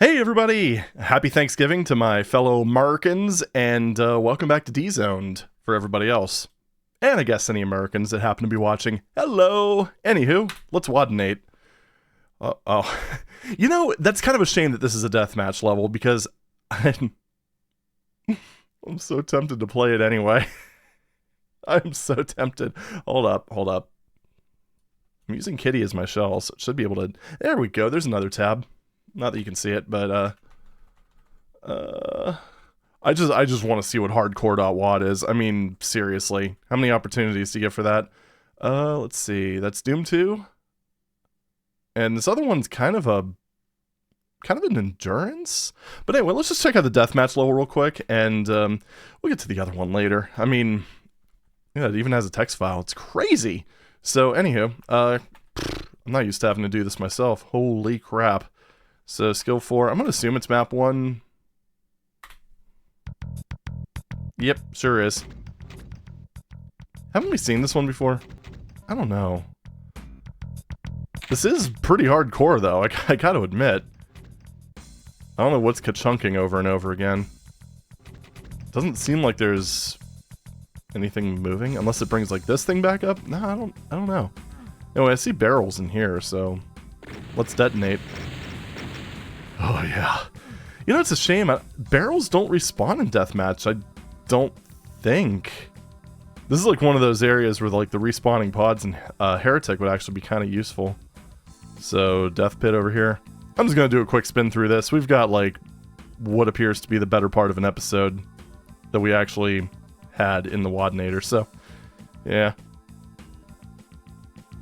Hey everybody! Happy Thanksgiving to my fellow Americans, and welcome back to D-Zoned for everybody else. And I guess any Americans that happen to be watching. Hello! Anywho, let's WADinate. Oh. You know, that's kind of a shame that this is a deathmatch level, because I'm so tempted to play it anyway. I'm so tempted. Hold up. I'm using Kitty as my shell, so it should be able to... There we go, there's another tab. Not that you can see it, but I just want to see what HARDCORE.WAD is. I mean, seriously, how many opportunities do you get for that? Let's see. That's Doom 2, and this other one's kind of an endurance. But anyway, let's just check out the deathmatch level real quick, and we'll get to the other one later. I mean, yeah, it even has a text file. It's crazy. So, anywho, I'm not used to having to do this myself. Holy crap. So, skill 4, I'm going to assume it's map 1. Yep, sure is. Haven't we seen this one before? I don't know. This is pretty hardcore, though, I gotta admit. I don't know what's ka-chunking over and over again. Doesn't seem like there's anything moving, unless it brings, like, this thing back up? No, I don't know. Anyway, I see barrels in here, so let's detonate. Oh, yeah. You know, it's a shame. Barrels don't respawn in deathmatch, I don't think. This is like one of those areas where like the respawning pods and Heretic would actually be kind of useful. So, Death Pit over here. I'm just going to do a quick spin through this. We've got like what appears to be the better part of an episode that we actually had in the WADinator. So, yeah.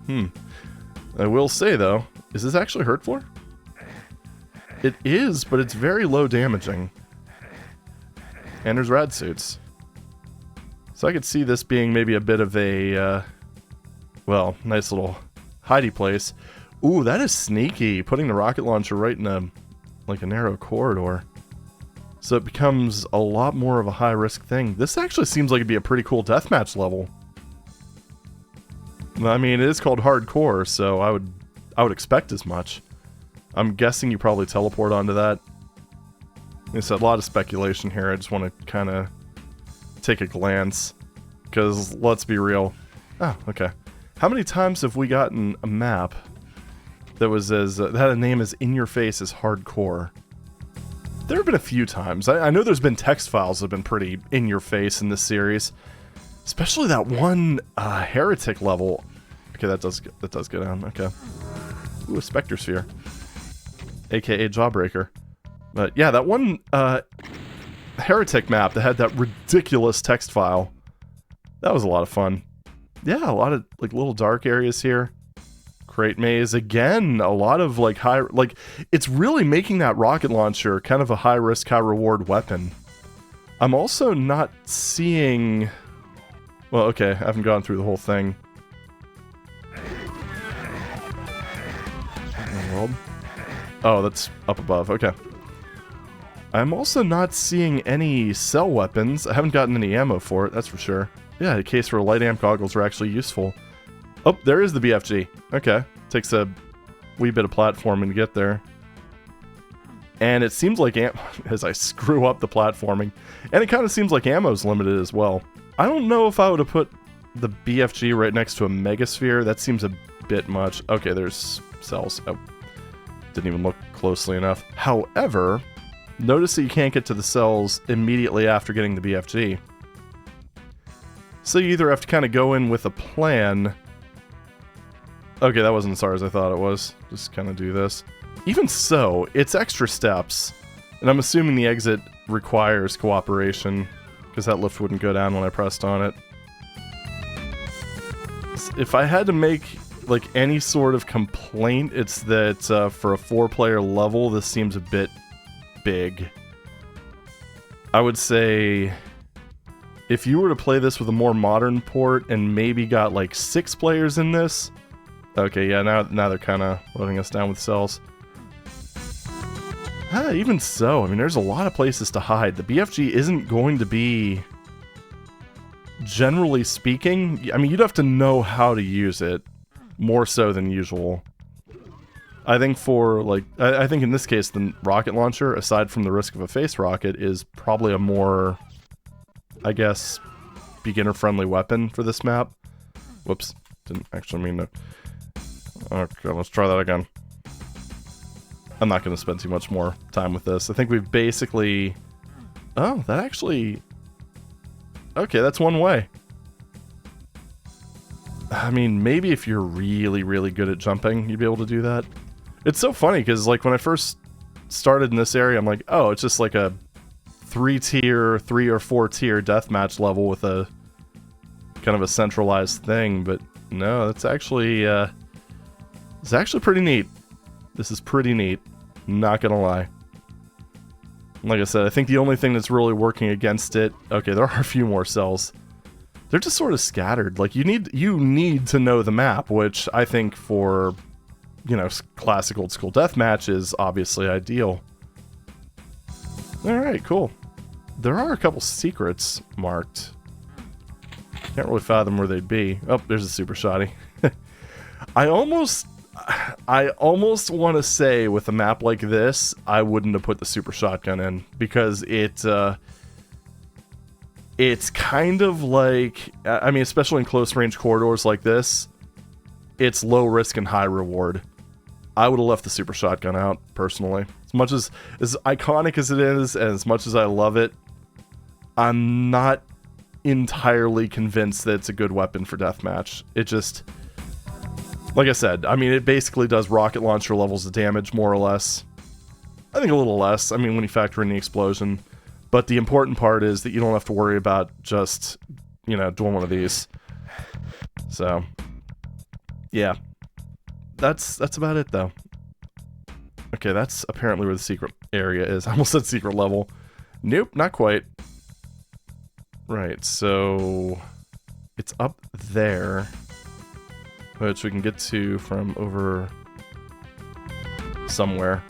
I will say though, is this actually hurt floor? It is, but it's very low damaging. And there's rad suits. So I could see this being maybe a bit of a, well, nice little hidey place. Ooh, that is sneaky. Putting the rocket launcher right in a narrow corridor. So it becomes a lot more of a high-risk thing. This actually seems like it'd be a pretty cool deathmatch level. I mean, it is called hardcore, so I would expect as much. I'm guessing you probably teleport onto that. There's a lot of speculation here. I just want to kind of take a glance. Because, let's be real. Oh, okay. How many times have we gotten a map that was as that had a name as in your face as hardcore? There have been a few times. I know there's been text files that have been pretty in your face in this series. Especially that one Heretic level. Okay, that does go down. Okay. Ooh, a Spectre Sphere. AKA Jawbreaker. But yeah, that one Heretic map that had that ridiculous text file. That was a lot of fun. Yeah, a lot of like little dark areas here. Crate maze. Again, a lot of like high... Like, it's really making that rocket launcher kind of a high-risk, high-reward weapon. I'm also not seeing... Well, okay, I haven't gone through the whole thing. World. Oh, that's up above. Okay. I'm also not seeing any cell weapons. I haven't gotten any ammo for it, that's for sure. Yeah, a case where light amp goggles are actually useful. Oh, there is the BFG. Okay. Takes a wee bit of platforming to get there. And it seems like as I screw up the platforming, and it kind of seems like ammo's limited as well. I don't know if I would have put the BFG right next to a Megasphere. That seems a bit much. Okay, there's cells. Oh. Didn't even look closely enough. However, notice that you can't get to the cells immediately after getting the BFG. So you either have to kind of go in with a plan. Okay, that wasn't as hard as I thought it was. Just kind of do this. Even so, it's extra steps. And I'm assuming the exit requires cooperation, because that lift wouldn't go down when I pressed on it. If I had to make like any sort of complaint, it's that for a 4-player level, this seems a bit big. I would say if you were to play this with a more modern port and maybe got like 6 players in this. Okay, yeah, now they're kind of loading us down with cells. Even so, I mean, there's a lot of places to hide. The BFG isn't going to be, generally speaking, I mean, you'd have to know how to use it more so than usual. I think for, like, I think in this case, the rocket launcher, aside from the risk of a face rocket, is probably a more, I guess, beginner-friendly weapon for this map. Whoops, didn't actually mean to. Okay, let's try that again. I'm not going to spend too much more time with this. I think we've basically... Oh, that actually... Okay, that's one way. I mean, maybe if you're really, really good at jumping, you'd be able to do that. It's so funny, because, like, when I first started in this area, I'm like, oh, it's just like a 3 or 4-tier deathmatch level with a kind of a centralized thing, but no, that's actually, it's actually pretty neat. This is pretty neat. Not gonna lie. Like I said, I think the only thing that's really working against it... Okay, there are a few more cells. They're just sort of scattered. Like, you need to know the map, which I think for, you know, classic old school deathmatch is obviously ideal. Alright, cool. There are a couple secrets marked. Can't really fathom where they'd be. Oh, there's a super shoddy. I almost want to say with a map like this, I wouldn't have put the super shotgun in, because it's kind of like, I mean, especially in close range corridors like this, it's low risk and high reward. I would have left the super shotgun out, personally. As much as iconic as it is, and as much as I love it, I'm not entirely convinced that it's a good weapon for deathmatch. It just... Like I said, I mean, it basically does rocket launcher levels of damage, more or less. I think a little less, I mean, when you factor in the explosion. But the important part is that you don't have to worry about just, you know, doing one of these. So, yeah. That's about it, though. Okay, that's apparently where the secret area is. I almost said secret level. Nope, not quite. Right, so... It's up there. Which we can get to from over somewhere.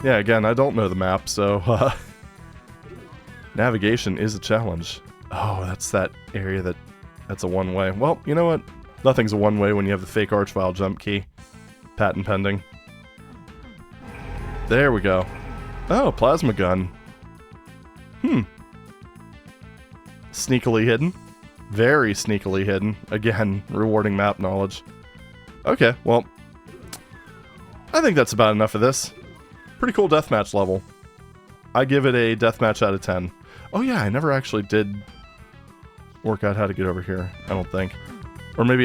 Yeah, again, I don't know the map, so navigation is a challenge. Oh, that's that area that's a one-way. Well, you know what? Nothing's a one-way when you have the fake archvile jump key. Patent pending. There we go. Oh, plasma gun. Sneakily hidden. Very sneakily hidden. Again, rewarding map knowledge. Okay, well, I think that's about enough of this. Pretty cool deathmatch level. I give it a deathmatch out of 10. Oh yeah, I never actually did work out how to get over here, I don't think. Or maybe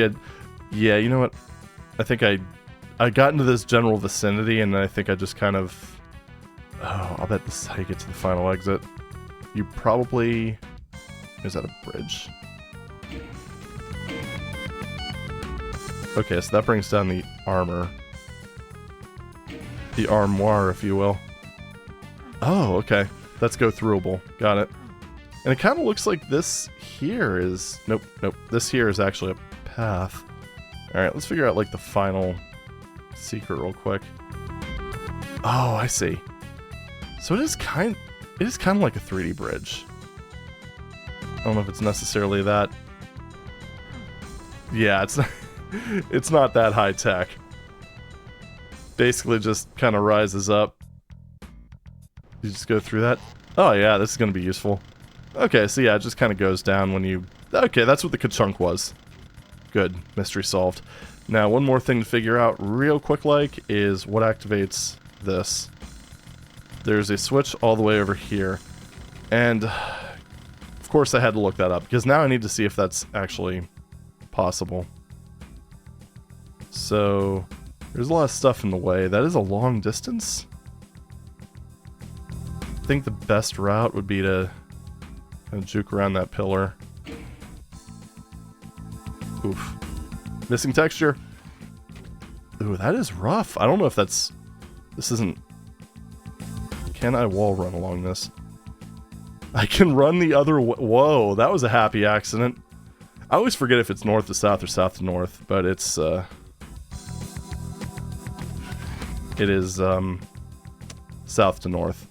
yeah, you know what? I think I got into this general vicinity, and I think I just kind of... Oh, I'll bet this is how you get to the final exit. You probably... Is that a bridge? Okay, so that brings down the armor. The armoire, if you will. Oh, okay. That's go-throughable. Got it. And it kind of looks like this here is... Nope, nope. This here is actually a path. Alright, let's figure out, like, the final secret real quick. Oh, I see. So it is kind of like a 3D bridge. I don't know if it's necessarily that... Yeah, it's not that high tech. Basically just kind of rises up. You just go through that. Oh yeah, this is going to be useful. Okay, so yeah, it just kind of goes down when you... Okay, that's what the ka-chunk was. Good, mystery solved. Now, one more thing to figure out real quick like is what activates this. There's a switch all the way over here. And, of course I had to look that up, because now I need to see if that's actually possible. So, there's a lot of stuff in the way. That is a long distance. I think the best route would be to kind of juke around that pillar. Oof. Missing texture. Ooh, that is rough. I don't know if that's... This isn't... Can I wall run along this? I can run the other way. Whoa, that was a happy accident. I always forget if it's north to south or south to north, but it's, it is, south to north.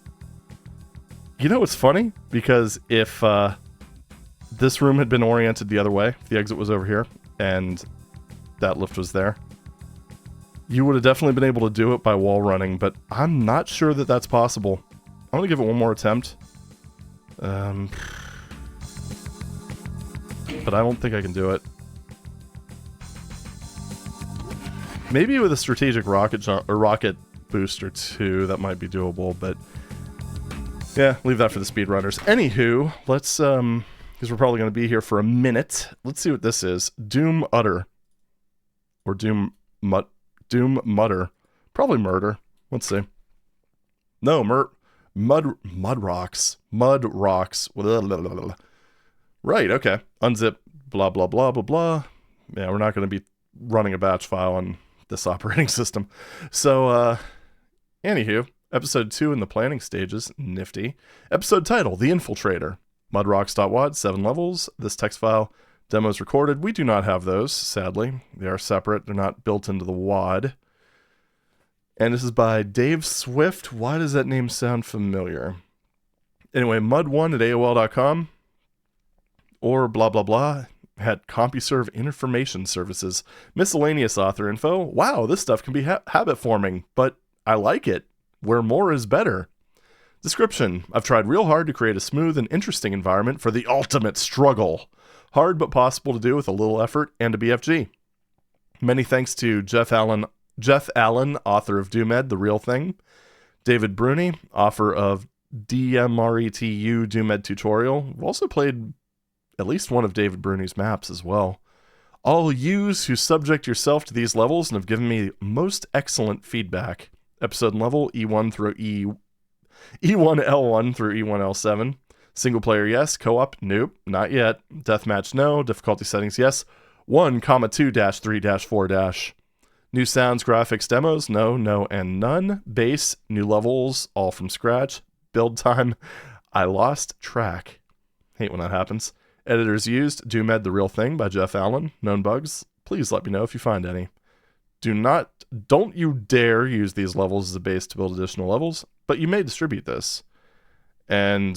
You know what's funny? Because if, this room had been oriented the other way, if the exit was over here, and that lift was there, you would have definitely been able to do it by wall running, but I'm not sure that that's possible. I'm going to give it one more attempt. But I don't think I can do it. Maybe with a strategic rocket rocket boost or two, that might be doable, but yeah, leave that for the speedrunners. Anywho, let's, because we're probably going to be here for a minute. Let's see what this is. DOOMMUDR. Or DOOMMUDR. Probably murder. Let's see. No, mud rocks. Mud rocks. Blah, blah, blah, blah. Right, okay. Unzip, blah, blah, blah, blah, blah. Yeah, we're not going to be running a batch file on this operating system. So, anywho, episode 2 in the planning stages. Nifty. Episode title, The Infiltrator. WAD 7 levels. This text file, demos recorded. We do not have those, sadly. They are separate. They're not built into the WAD. And this is by Dave Swift. Why does that name sound familiar? Anyway, mud1@aol.com or blah, blah, blah at CompuServe Information Services. Miscellaneous author info. Wow, this stuff can be habit forming, but I like it. Where more is better. Description. I've tried real hard to create a smooth and interesting environment for the ultimate struggle. Hard but possible to do with a little effort and a BFG. Many thanks to Jeff Allen, author of DOOMMUDR, The Real Thing. David Bruni, author of DMRETU DOOMMUDR tutorial. We've also played at least one of David Bruni's maps as well. All yous who subject yourself to these levels and have given me most excellent feedback. Episode and level E1 through E1L1 through E1L7. Single player, yes. Co-op, nope, not yet. Deathmatch, no. Difficulty settings, yes. 1,2-3-4-. New sounds, graphics, demos, no, no, and none. Base, new levels, all from scratch. Build time, I lost track. Hate when that happens. Editors used, DOOMMUDR, The Real Thing by Jeff Allen. Known bugs, please let me know if you find any. Don't you dare use these levels as a base to build additional levels, but you may distribute this. And,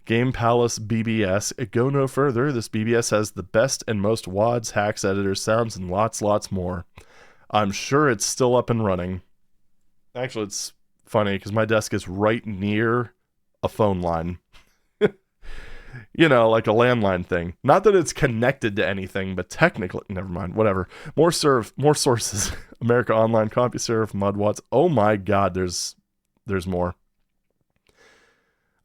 Game Palace BBS, go no further. This BBS has the best and most WADs, hacks, editors, sounds, and lots more. I'm sure it's still up and running. Actually, it's funny because my desk is right near a phone line. You know, like a landline thing. Not that it's connected to anything, but technically, never mind, whatever. More sources. America Online, CompuServe, MudWads. Oh my god, there's more.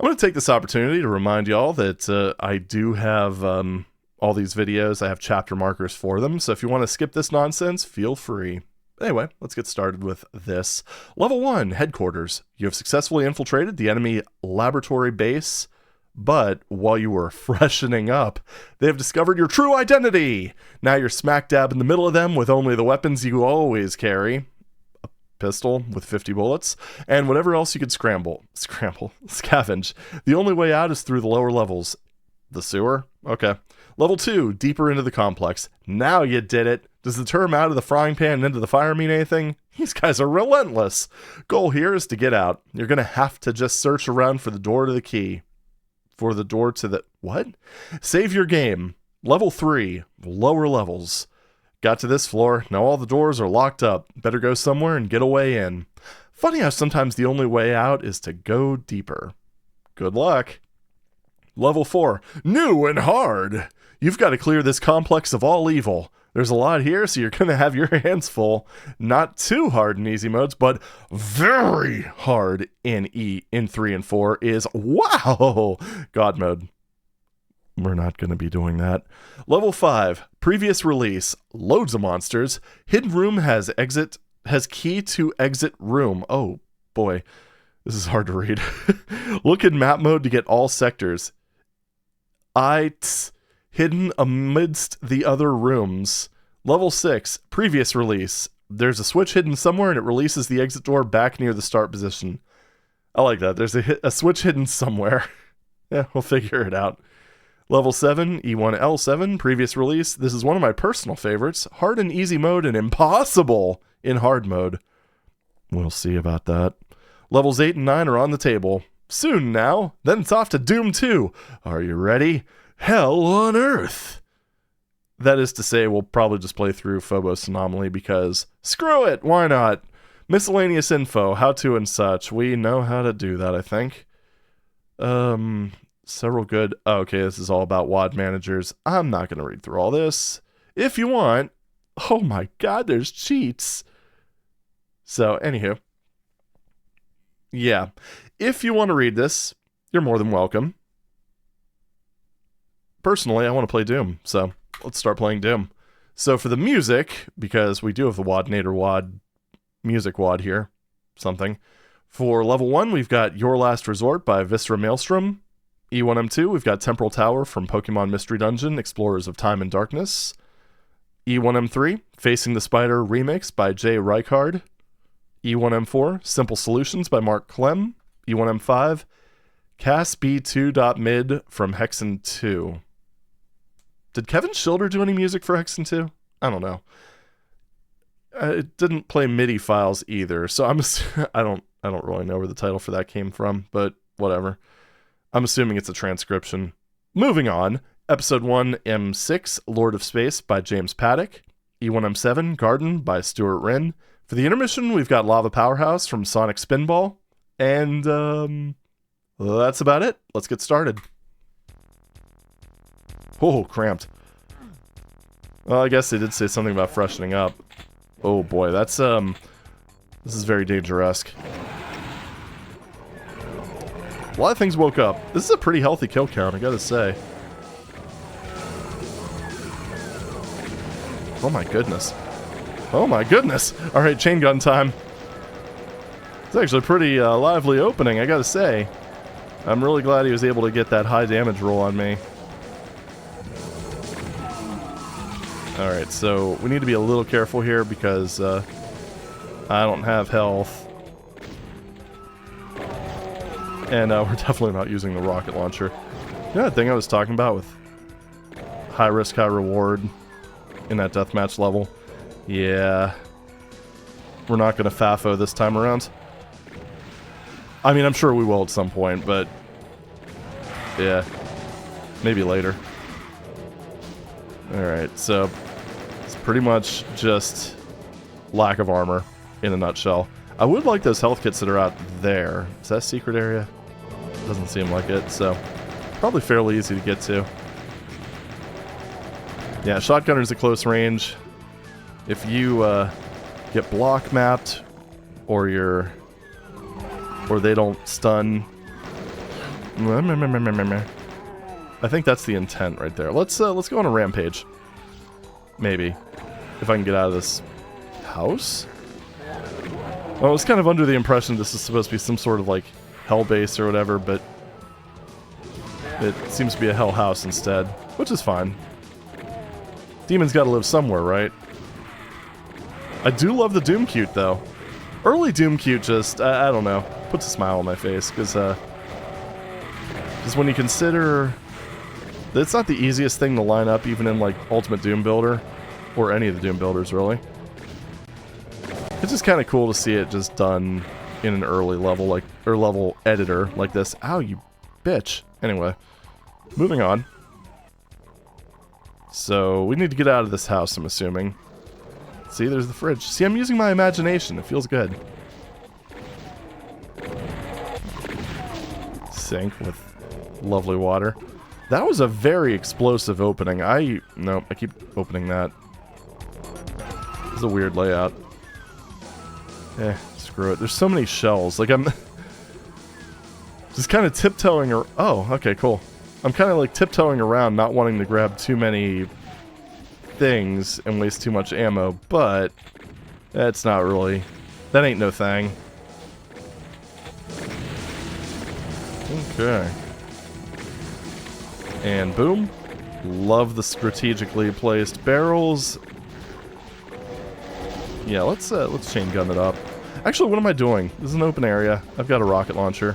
I'm going to take this opportunity to remind y'all that I do have all these videos. I have chapter markers for them, so if you want to skip this nonsense, feel free. Anyway, let's get started with this. Level 1, Headquarters. You have successfully infiltrated the enemy laboratory base, but while you were freshening up, they have discovered your true identity. Now you're smack dab in the middle of them with only the weapons you always carry. A pistol with 50 bullets, and whatever else you could scavenge. The only way out is through the lower levels. The sewer? Okay. Level 2, deeper into the complex. Now you did it. Does the term out of the frying pan and into the fire mean anything? These guys are relentless. Goal here is to get out. You're going to have to just search around for the door to the key. For the door to the... What? Save your game. Level 3. Lower levels. Got to this floor. Now all the doors are locked up. Better go somewhere and get a way in. Funny how sometimes the only way out is to go deeper. Good luck. Level 4. New and hard. You've got to clear this complex of all evil. There's a lot here, so you're going to have your hands full. Not too hard in easy modes, but very hard in 3 and 4 is, wow, God mode. We're not going to be doing that. Level 5, previous release, loads of monsters. Hidden room has key to exit room. Oh, boy, this is hard to read. Look in map mode to get all sectors. Hidden amidst the other rooms. Level 6, previous release. There's a switch hidden somewhere and it releases the exit door back near the start position. I like that. There's a switch hidden somewhere. Yeah, we'll figure it out. Level 7, E1L7, previous release. This is one of my personal favorites. Hard and easy mode and impossible in hard mode. We'll see about that. Levels 8 and 9 are on the table. Soon now. Then it's off to Doom 2. Are you ready? Hell on Earth. That is to say, we'll probably just play through Phobos Anomaly because screw it, why not? Miscellaneous info, how to and such. We know how to do that, I think. Several good... Oh, okay, this is all about WAD managers. I'm not going to read through all this. If you want... Oh my god, there's cheats. So, anywho. Yeah. If you want to read this, you're more than welcome. Personally, I want to play Doom, so let's start playing Doom. So for the music, because we do have the WAD music WAD here, something. For level 1, we've got Your Last Resort by Viscera Maelstrom. E1M2, we've got Temporal Tower from Pokemon Mystery Dungeon, Explorers of Time and Darkness. E1M3, Facing the Spider Remix by Jay Reichard. E1M4, Simple Solutions by Mark Clem. E1M5, Cass B2.MID from Hexen 2. Did Kevin Schilder do any music for Hexen 2? I don't know. It didn't play MIDI files either, so I don't really know where the title for that came from, but whatever. I'm assuming it's a transcription. Moving on, Episode 1, M6, Lord of Space by James Paddock. E1M7, Garden by Stuart Wren. For the intermission, we've got Lava Powerhouse from Sonic Spinball. And, that's about it. Let's get started. Oh, cramped. Well, I guess they did say something about freshening up. Oh boy, that's, this is very dangerous. A lot of things woke up. This is a pretty healthy kill count, I gotta say. Oh my goodness. Oh my goodness! Alright, chain gun time. It's actually a pretty lively opening, I gotta say. I'm really glad he was able to get that high damage roll on me. Alright, so we need to be a little careful here because I don't have health. And we're definitely not using the rocket launcher. You know that thing I was talking about with high risk, high reward in that deathmatch level? Yeah. We're not going to FAFO this time around. I mean, I'm sure we will at some point, but yeah, maybe later. Alright, so it's pretty much just lack of armor in a nutshell. I would like those health kits that are out there. Is that a secret area? Doesn't seem like it, so probably fairly easy to get to. Yeah, shotgunner's at close range. If you get block mapped, or they don't stun. I think that's the intent right there. Let's go on a rampage. Maybe, if I can get out of this house. Well, I was kind of under the impression this is supposed to be some sort of like hell base or whatever, but it seems to be a hell house instead, which is fine. Demons gotta live somewhere, right? I do love the Doom cute though. Early Doom cute just, I don't know, puts a smile on my face, because when you consider that it's not the easiest thing to line up even in like Ultimate Doom Builder, or any of the Doom Builders really. It's just kind of cool to see it just done in an early level, like, or level editor like this. Ow, you bitch. Anyway, moving on. So, we need to get out of this house, I'm assuming. See, there's the fridge. See, I'm using my imagination. It feels good. Sink with lovely water. That was a very explosive opening. No, I keep opening that. This is a weird layout. Screw it. There's so many shells. Like, I'm just kind of tiptoeing or oh, okay, cool. I'm kind of like tiptoeing around, not wanting to grab too many things and waste too much ammo, but that's not really... That ain't no thing. Okay. And boom. Love the strategically placed barrels. Yeah, let's chain gun it up. Actually, what am I doing? This is an open area. I've got a rocket launcher.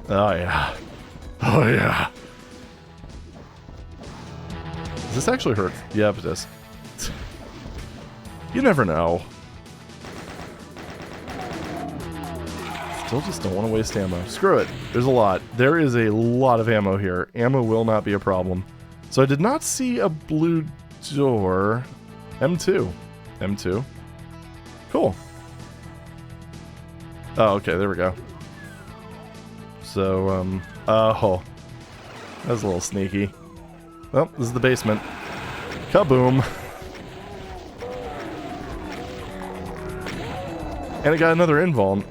Oh yeah. Oh yeah. Does this actually hurt? Yeah, it does. You never know. Still just don't want to waste ammo. Screw it. There's a lot. There is a lot of ammo here. Ammo will not be a problem. So I did not see a blue door. M2. M2. Cool. Oh, okay, there we go. So, oh. That was a little sneaky. Well, this is the basement. Kaboom! And it got another invuln.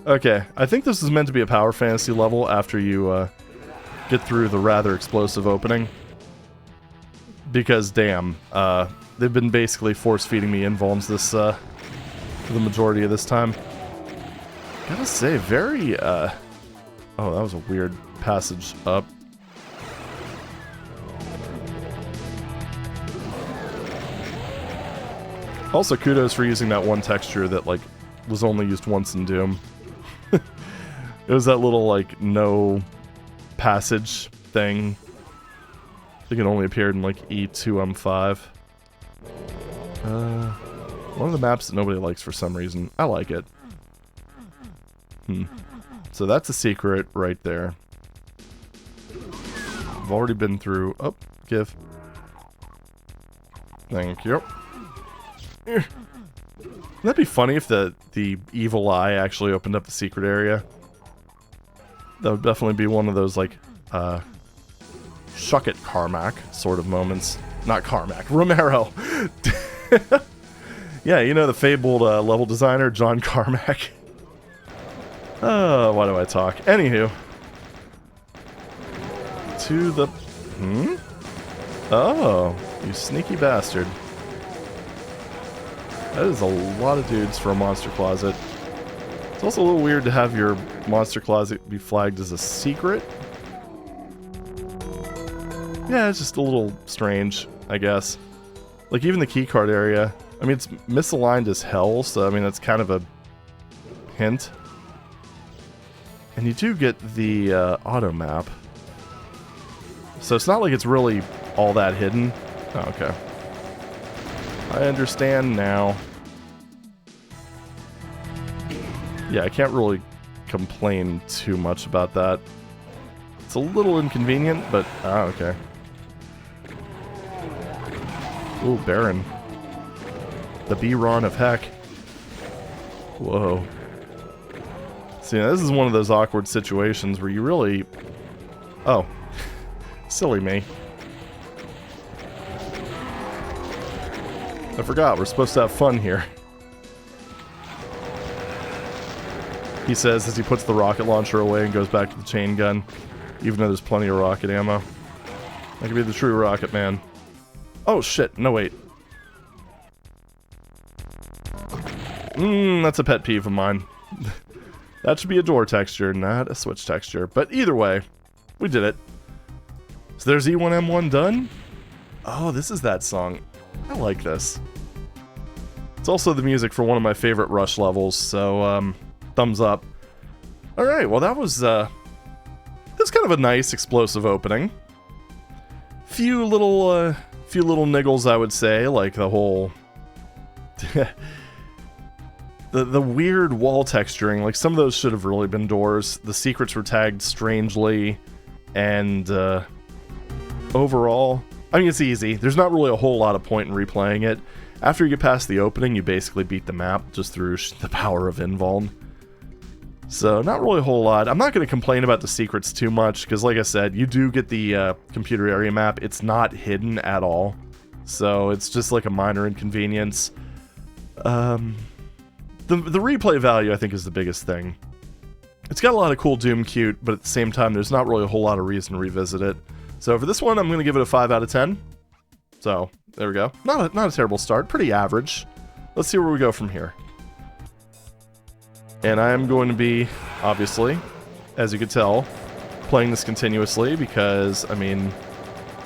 Okay, I think this is meant to be a power fantasy level after you get through the rather explosive opening. Because, damn, they've been basically force-feeding me invulns this, for the majority of this time. Gotta say, very, oh, that was a weird passage up. Also, kudos for using that one texture that, like, was only used once in Doom. It was that little, like, no passage thing. I think it only appeared in, like, E2M5. One of the maps that nobody likes for some reason. I like it. So that's a secret right there. I've already been through... Oh, give. Thank you. Wouldn't that be funny if the evil eye actually opened up the secret area? That would definitely be one of those, like, shuck it, Carmack sort of moments. Not Carmack, Romero! Yeah, you know the fabled level designer, John Carmack. Why do I talk? Anywho. To the... Oh, you sneaky bastard. That is a lot of dudes for a monster closet. It's also a little weird to have your monster closet be flagged as a secret. Yeah, it's just a little strange, I guess. Like, even the keycard area, I mean, it's misaligned as hell, so, I mean, that's kind of a hint. And you do get the auto map. So it's not like it's really all that hidden. Oh, okay. I understand now. Yeah, I can't really complain too much about that. It's a little inconvenient, but... Ah, okay. Ooh, Baron. The B-Ron of heck. Whoa. See, now this is one of those awkward situations where you really... Oh. Silly me. I forgot, we're supposed to have fun here. He says as he puts the rocket launcher away and goes back to the chain gun, even though there's plenty of rocket ammo. I could be the true rocket man. Oh shit, no wait. That's a pet peeve of mine. That should be a door texture, not a switch texture. But either way, we did it. So there's E1M1 done? Oh, this is that song. I like this. It's also the music for one of my favorite Rush levels, so thumbs up. Alright, well that was kind of a nice explosive opening. Few little niggles, I would say, like the whole the weird wall texturing. Like, some of those should have really been doors. The secrets were tagged strangely, and overall, I mean, it's easy. There's not really a whole lot of point in replaying it. After you get past the opening, you basically beat the map just through the power of invuln. So, not really a whole lot. I'm not going to complain about the secrets too much, because like I said, you do get the computer area map. It's not hidden at all. So, it's just like a minor inconvenience. The replay value, I think, is the biggest thing. It's got a lot of cool Doom cute, but at the same time, there's not really a whole lot of reason to revisit it. So for this one, I'm going to give it a 5 out of 10. So, there we go. Not a terrible start. Pretty average. Let's see where we go from here. And I am going to be, obviously, as you could tell, playing this continuously because, I mean,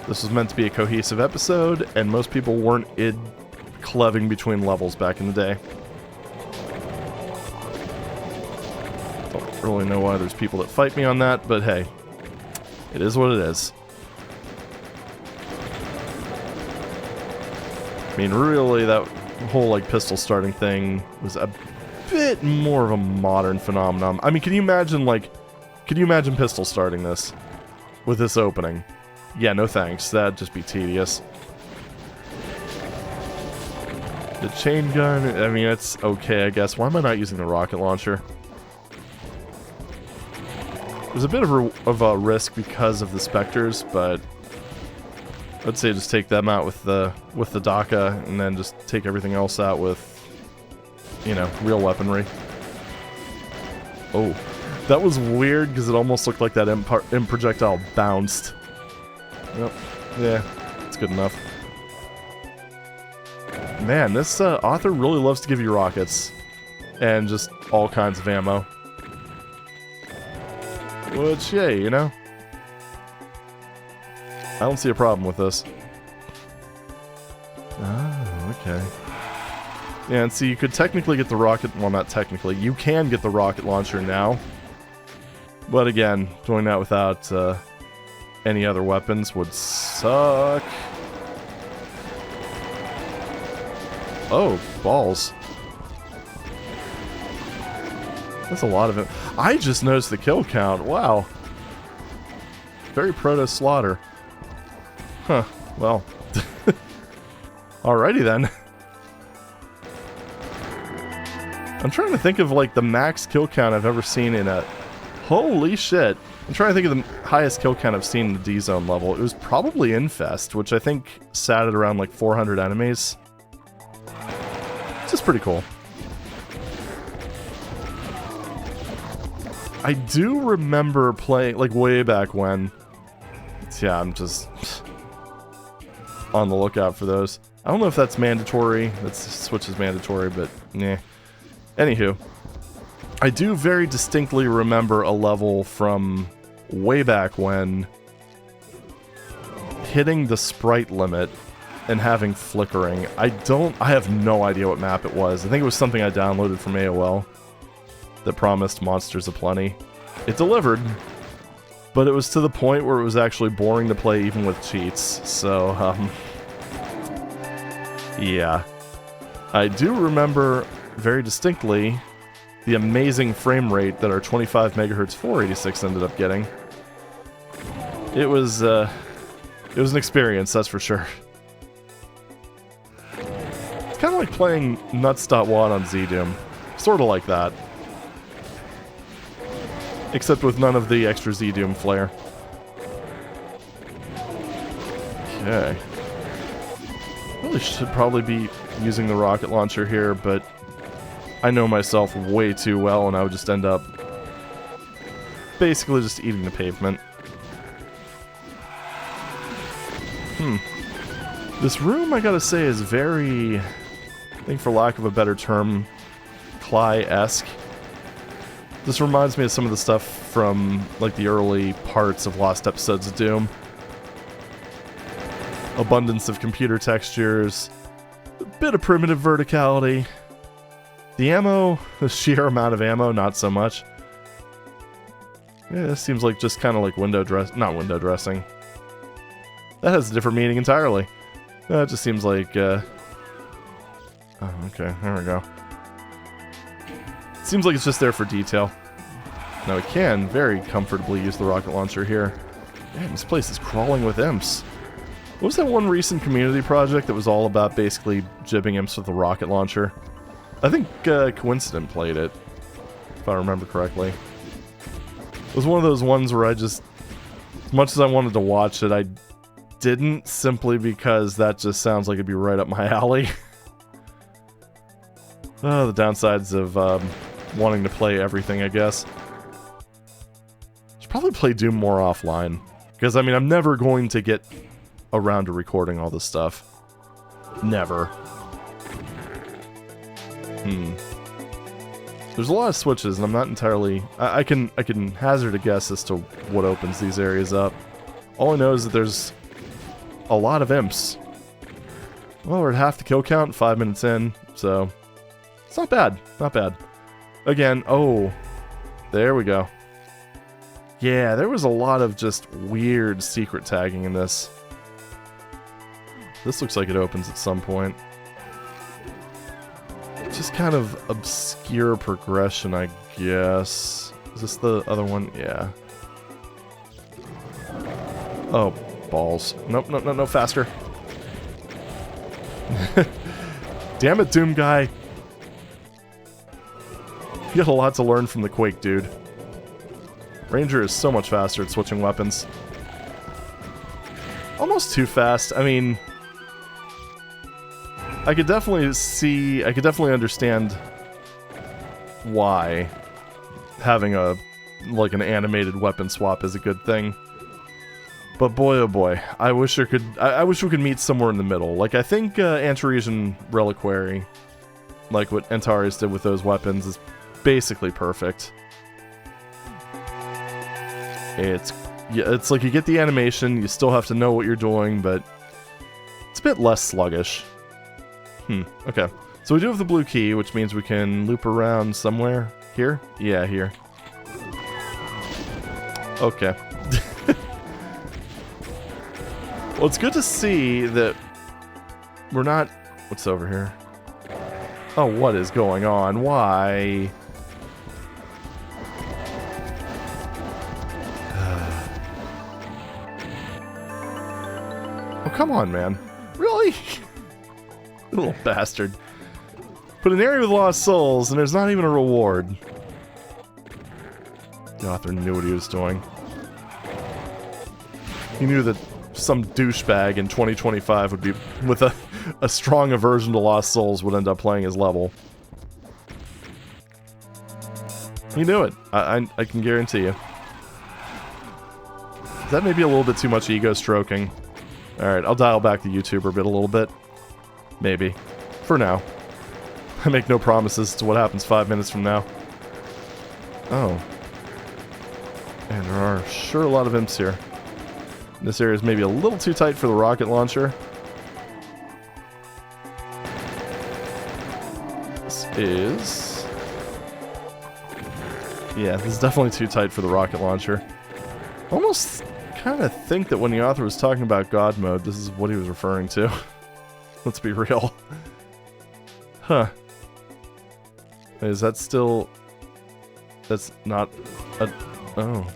this was meant to be a cohesive episode, and most people weren't cleving between levels back in the day. Don't really know why there's people that fight me on that, but hey, it is what it is. I mean, really, that whole, like, pistol starting thing was a bit more of a modern phenomenon. I mean, can you imagine pistol starting this with this opening? Yeah, no thanks. That'd just be tedious. The chain gun, I mean, it's okay, I guess. Why am I not using the rocket launcher? There's a bit of a risk because of the Spectres, but I'd say just take them out with the DACA, and then just take everything else out with, you know, real weaponry. Oh, that was weird because it almost looked like that imp projectile bounced. Yep, yeah, it's good enough. Man, this author really loves to give you rockets and just all kinds of ammo. Which, yeah, you know, I don't see a problem with this. Oh, okay. Yeah, and see, you could technically get the rocket... Well, not technically. You can get the rocket launcher now. But again, doing that without any other weapons would suck. Oh, balls. That's a lot of it. I just noticed the kill count. Wow. Very proto-slaughter. Huh. Well. Alrighty then. I'm trying to think of, like, the max kill count I've ever seen in a... Holy shit. I'm trying to think of the highest kill count I've seen in the D-Zone level. It was probably Infest, which I think sat at around, like, 400 enemies. It's just pretty cool. I do remember playing, like, way back when. Yeah, I'm just on the lookout for those. I don't know if that's mandatory. That's Switch is mandatory, but nah. Anywho, I do very distinctly remember a level from way back when hitting the sprite limit and having flickering. I have no idea what map it was. I think it was something I downloaded from AOL that promised monsters aplenty. It delivered, but it was to the point where it was actually boring to play even with cheats, so, yeah. I do remember very distinctly the amazing frame rate that our 25 MHz 486 ended up getting. It was an experience, that's for sure. It's kind of like playing Nuts.WAD on ZDoom. Sort of like that. Except with none of the extra ZDoom flair. Okay. Really should probably be using the rocket launcher here, but I know myself way too well, and I would just end up basically just eating the pavement. This room, I gotta say, is very, I think for lack of a better term, Cly-esque. This reminds me of some of the stuff from, like, the early parts of lost episodes of Doom. Abundance of computer textures, a bit of primitive verticality. The ammo, the sheer amount of ammo, not so much. Yeah, this seems like just kind of like not window dressing. That has a different meaning entirely. It just seems like, oh, okay, there we go. Seems like it's just there for detail. Now we can very comfortably use the rocket launcher here. Man, this place is crawling with imps. What was that one recent community project that was all about basically jibbing imps with the rocket launcher? I think Coincident played it, if I remember correctly. It was one of those ones where I just, as much as I wanted to watch it, I didn't, simply because that just sounds like it'd be right up my alley. Oh, the downsides of wanting to play everything, I guess. Should probably play Doom more offline, because, I mean, I'm never going to get around to recording all this stuff. Never. There's a lot of switches, and I'm not entirely... I can hazard a guess as to what opens these areas up. All I know is that there's a lot of imps. Well, we're at half the kill count, 5 minutes in, so... It's not bad. Not bad. Again, oh... There we go. Yeah, there was a lot of just weird secret tagging in this. This looks like it opens at some point. Just kind of obscure progression, I guess. Is this the other one? Yeah. Oh, balls. Nope, no, faster. Damn it, Doom guy. You got a lot to learn from the Quake, dude. Ranger is so much faster at switching weapons. Almost too fast. I mean, I could definitely understand why having like an animated weapon swap is a good thing. But boy, oh boy, I wish we could meet somewhere in the middle. Like, I think Antaresian Reliquary, like what Antares did with those weapons, is basically perfect. It's like you get the animation, you still have to know what you're doing, but it's a bit less sluggish. Okay. So we do have the blue key, which means we can loop around somewhere. Here? Yeah, here. Okay. Well, it's good to see that we're not... What's over here? Oh, what is going on? Why? Oh, come on, man. Really? Little bastard. Put an area with lost souls, and there's not even a reward. The author knew what he was doing. He knew that some douchebag in 2025 would be, with a strong aversion to lost souls, would end up playing his level. He knew it. I can guarantee you. That may be a little bit too much ego stroking. Alright, I'll dial back the YouTuber bit a little bit. Maybe. For now. I make no promises to what happens 5 minutes from now. Oh. And there are sure a lot of imps here. This area is maybe a little too tight for the rocket launcher. This is... Yeah, this is definitely too tight for the rocket launcher. Almost kind of think that when the author was talking about God mode, this is what he was referring to. Let's be real. Huh. Is that still... That's not a... Oh.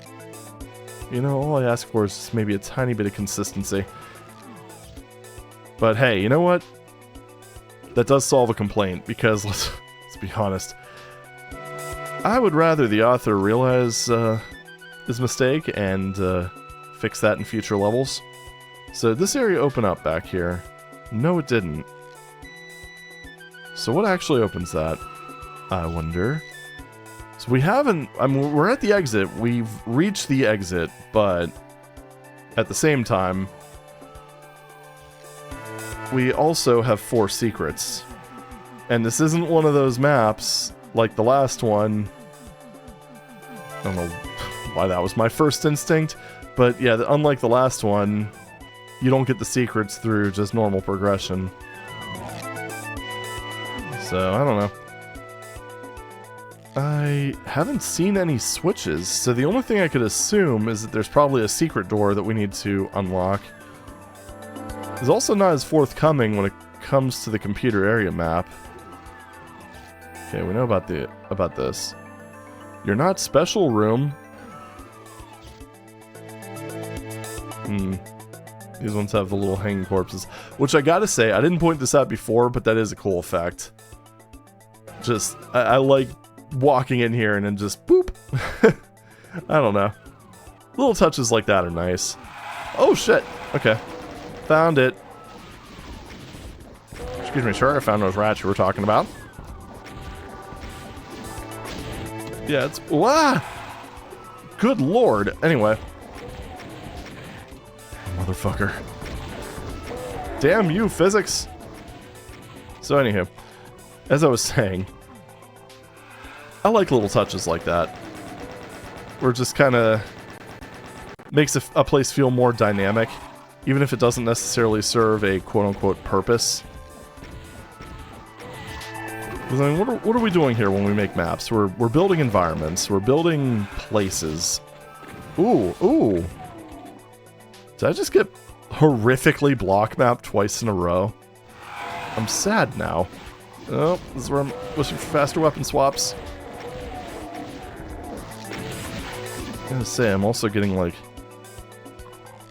You know, all I ask for is just maybe a tiny bit of consistency. But hey, you know what? That does solve a complaint, because let's be honest. I would rather the author realize his mistake and fix that in future levels. So did this area open up back here? No, it didn't. So what actually opens that? I wonder. So we haven't... I mean, we're at the exit. We've reached the exit, but at the same time, we also have 4 secrets. And this isn't one of those maps like the last one. I don't know why that was my first instinct, but yeah, unlike the last one, you don't get the secrets through just normal progression. So, I don't know. I haven't seen any switches, so the only thing I could assume is that there's probably a secret door that we need to unlock. It's also not as forthcoming when it comes to the computer area map. Okay, we know about this. You're not special room. These ones have the little hanging corpses, which I gotta say, I didn't point this out before, but that is a cool effect. Just, I like walking in here and then just boop. I don't know. Little touches like that are nice. Oh shit. Okay. Found it. Excuse me, sir. I found those rats you were talking about. Yeah, it's... Wah! Good lord. Anyway. Motherfucker. Damn you, physics. So anywho, as I was saying, I like little touches like that, where it just kind of makes a place feel more dynamic, even if it doesn't necessarily serve a quote-unquote purpose. I mean, what are we doing here when we make maps? We're building environments, we're building places. Ooh. Did I just get horrifically block mapped twice in a row? I'm sad now. Oh, this is where I'm wishing for faster weapon swaps. I gotta say, I'm also getting, like,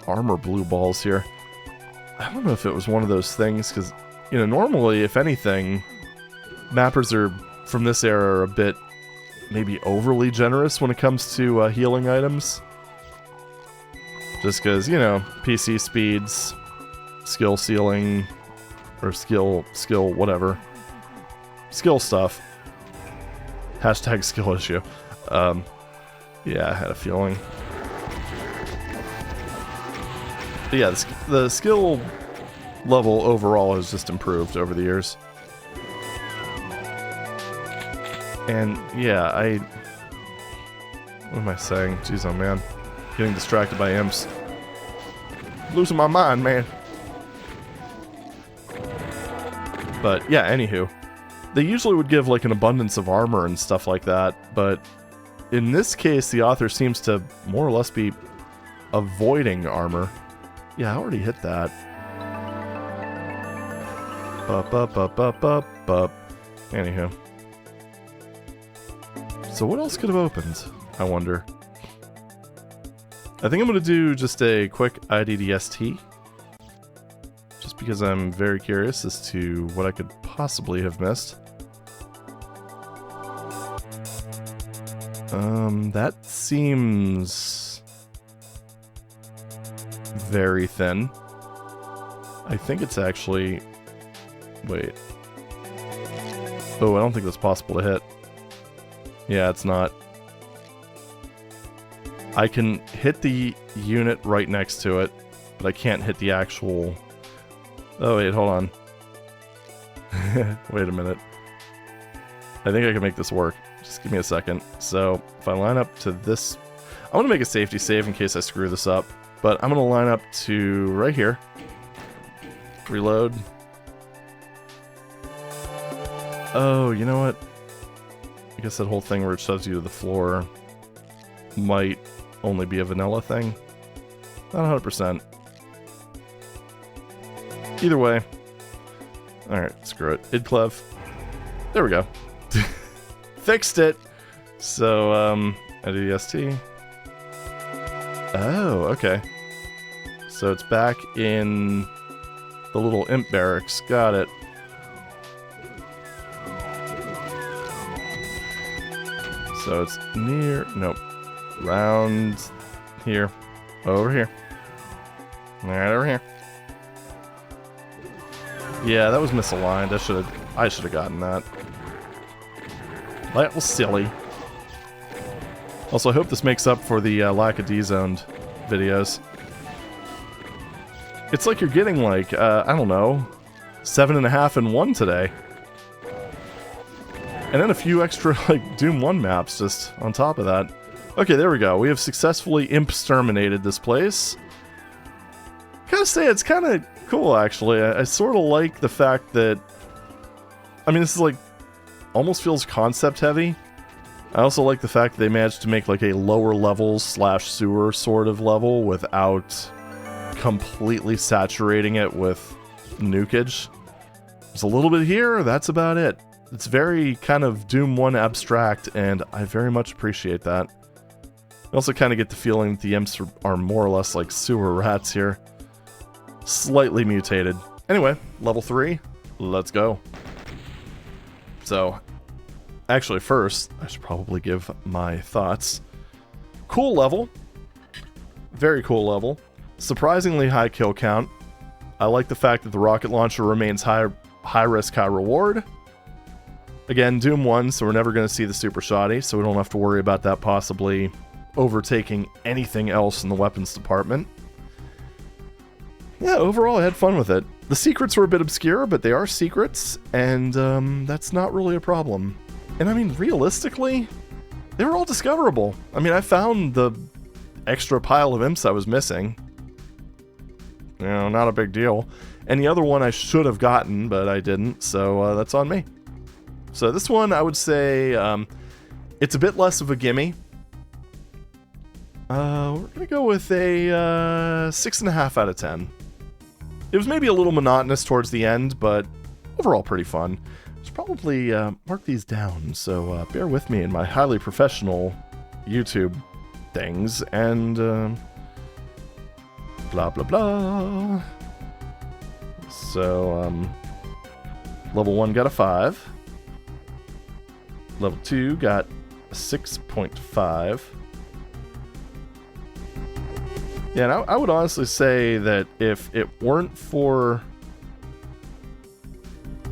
armor blue balls here. I don't know if it was one of those things, because you know, normally, if anything, mappers are from this era are a bit maybe overly generous when it comes to healing items. Just because, you know, PC speeds, skill ceiling, or skill whatever. Skill stuff. Hashtag skill issue. Yeah, I had a feeling. But yeah, the skill level overall has just improved over the years. And yeah, what am I saying? Jeez, oh man. Getting distracted by imps. Losing my mind, man. But yeah, anywho. They usually would give like an abundance of armor and stuff like that, but in this case, the author seems to more or less be avoiding armor. Yeah, I already hit that. Anywho. So what else could have opened, I wonder? I think I'm going to do just a quick IDDST. Just because I'm very curious as to what I could possibly have missed. That seems very thin. I think it's actually... Wait. Oh, I don't think that's possible to hit. Yeah, it's not. I can hit the unit right next to it, but I can't hit the actual... Oh, wait, hold on. Wait a minute. I think I can make this work. Just give me a second. So, if I line up to this... I want to make a safety save in case I screw this up, but I'm going to line up to right here. Reload. Oh, you know what? I guess that whole thing where it shoves you to the floor might only be a vanilla thing. Not 100%. Either way. Alright, screw it. idclev. There we go. Fixed it! So, IDDST. Oh, okay. So it's back in the little imp barracks. Got it. So it's near... Nope. Round here. Over here. Right over here. Yeah, that was misaligned. I should have gotten that. That was silly. Also, I hope this makes up for the lack of D-zoned videos. It's like you're getting like, I don't know, 7.5 in 1 today. And then a few extra, like, Doom 1 maps just on top of that. Okay, there we go. We have successfully imp-sterminated this place. Gotta say, it's kind of cool, actually. I sort of like the fact that... I mean, this is, like, almost feels concept-heavy. I also like the fact that they managed to make, like, a lower level / sewer sort of level without completely saturating it with nukage. There's a little bit here, that's about it. It's very kind of Doom 1 abstract, and I very much appreciate that. I also kind of get the feeling that the imps are more or less like sewer rats here. Slightly mutated. Anyway, level 3, let's go. So, actually first, I should probably give my thoughts. Cool level. Very cool level. Surprisingly high kill count. I like the fact that the rocket launcher remains high risk, high reward. Again, Doom 1, so we're never going to see the super shoddy, so we don't have to worry about that possibly overtaking anything else in the weapons department. Yeah, overall I had fun with it. The secrets were a bit obscure, but they are secrets, and that's not really a problem. And I mean, realistically, they were all discoverable. I mean, I found the extra pile of imps I was missing. You know, not a big deal. And the other one I should have gotten, but I didn't, so that's on me. So this one, I would say, it's a bit less of a gimme. We're going to go with a 6.5 out of 10. It was maybe a little monotonous towards the end, but overall pretty fun. I should probably mark these down, so bear with me in my highly professional YouTube things, and blah blah blah. So, Level 1 got a 5. Level 2 got a 6.5. Yeah, and I would honestly say that if it weren't for...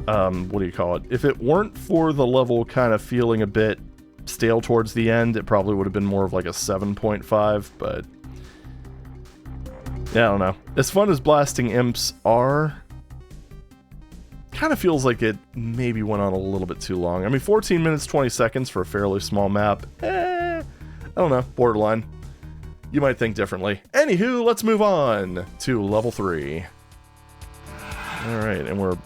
what do you call it? If it weren't for the level kind of feeling a bit stale towards the end, it probably would have been more of like a 7.5, but... yeah, I don't know. As fun as blasting imps are... kind of feels like it maybe went on a little bit too long. I mean, 14 minutes, 20 seconds for a fairly small map. I don't know. Borderline. You might think differently. Anywho, let's move on to level 3. Alright, and we're...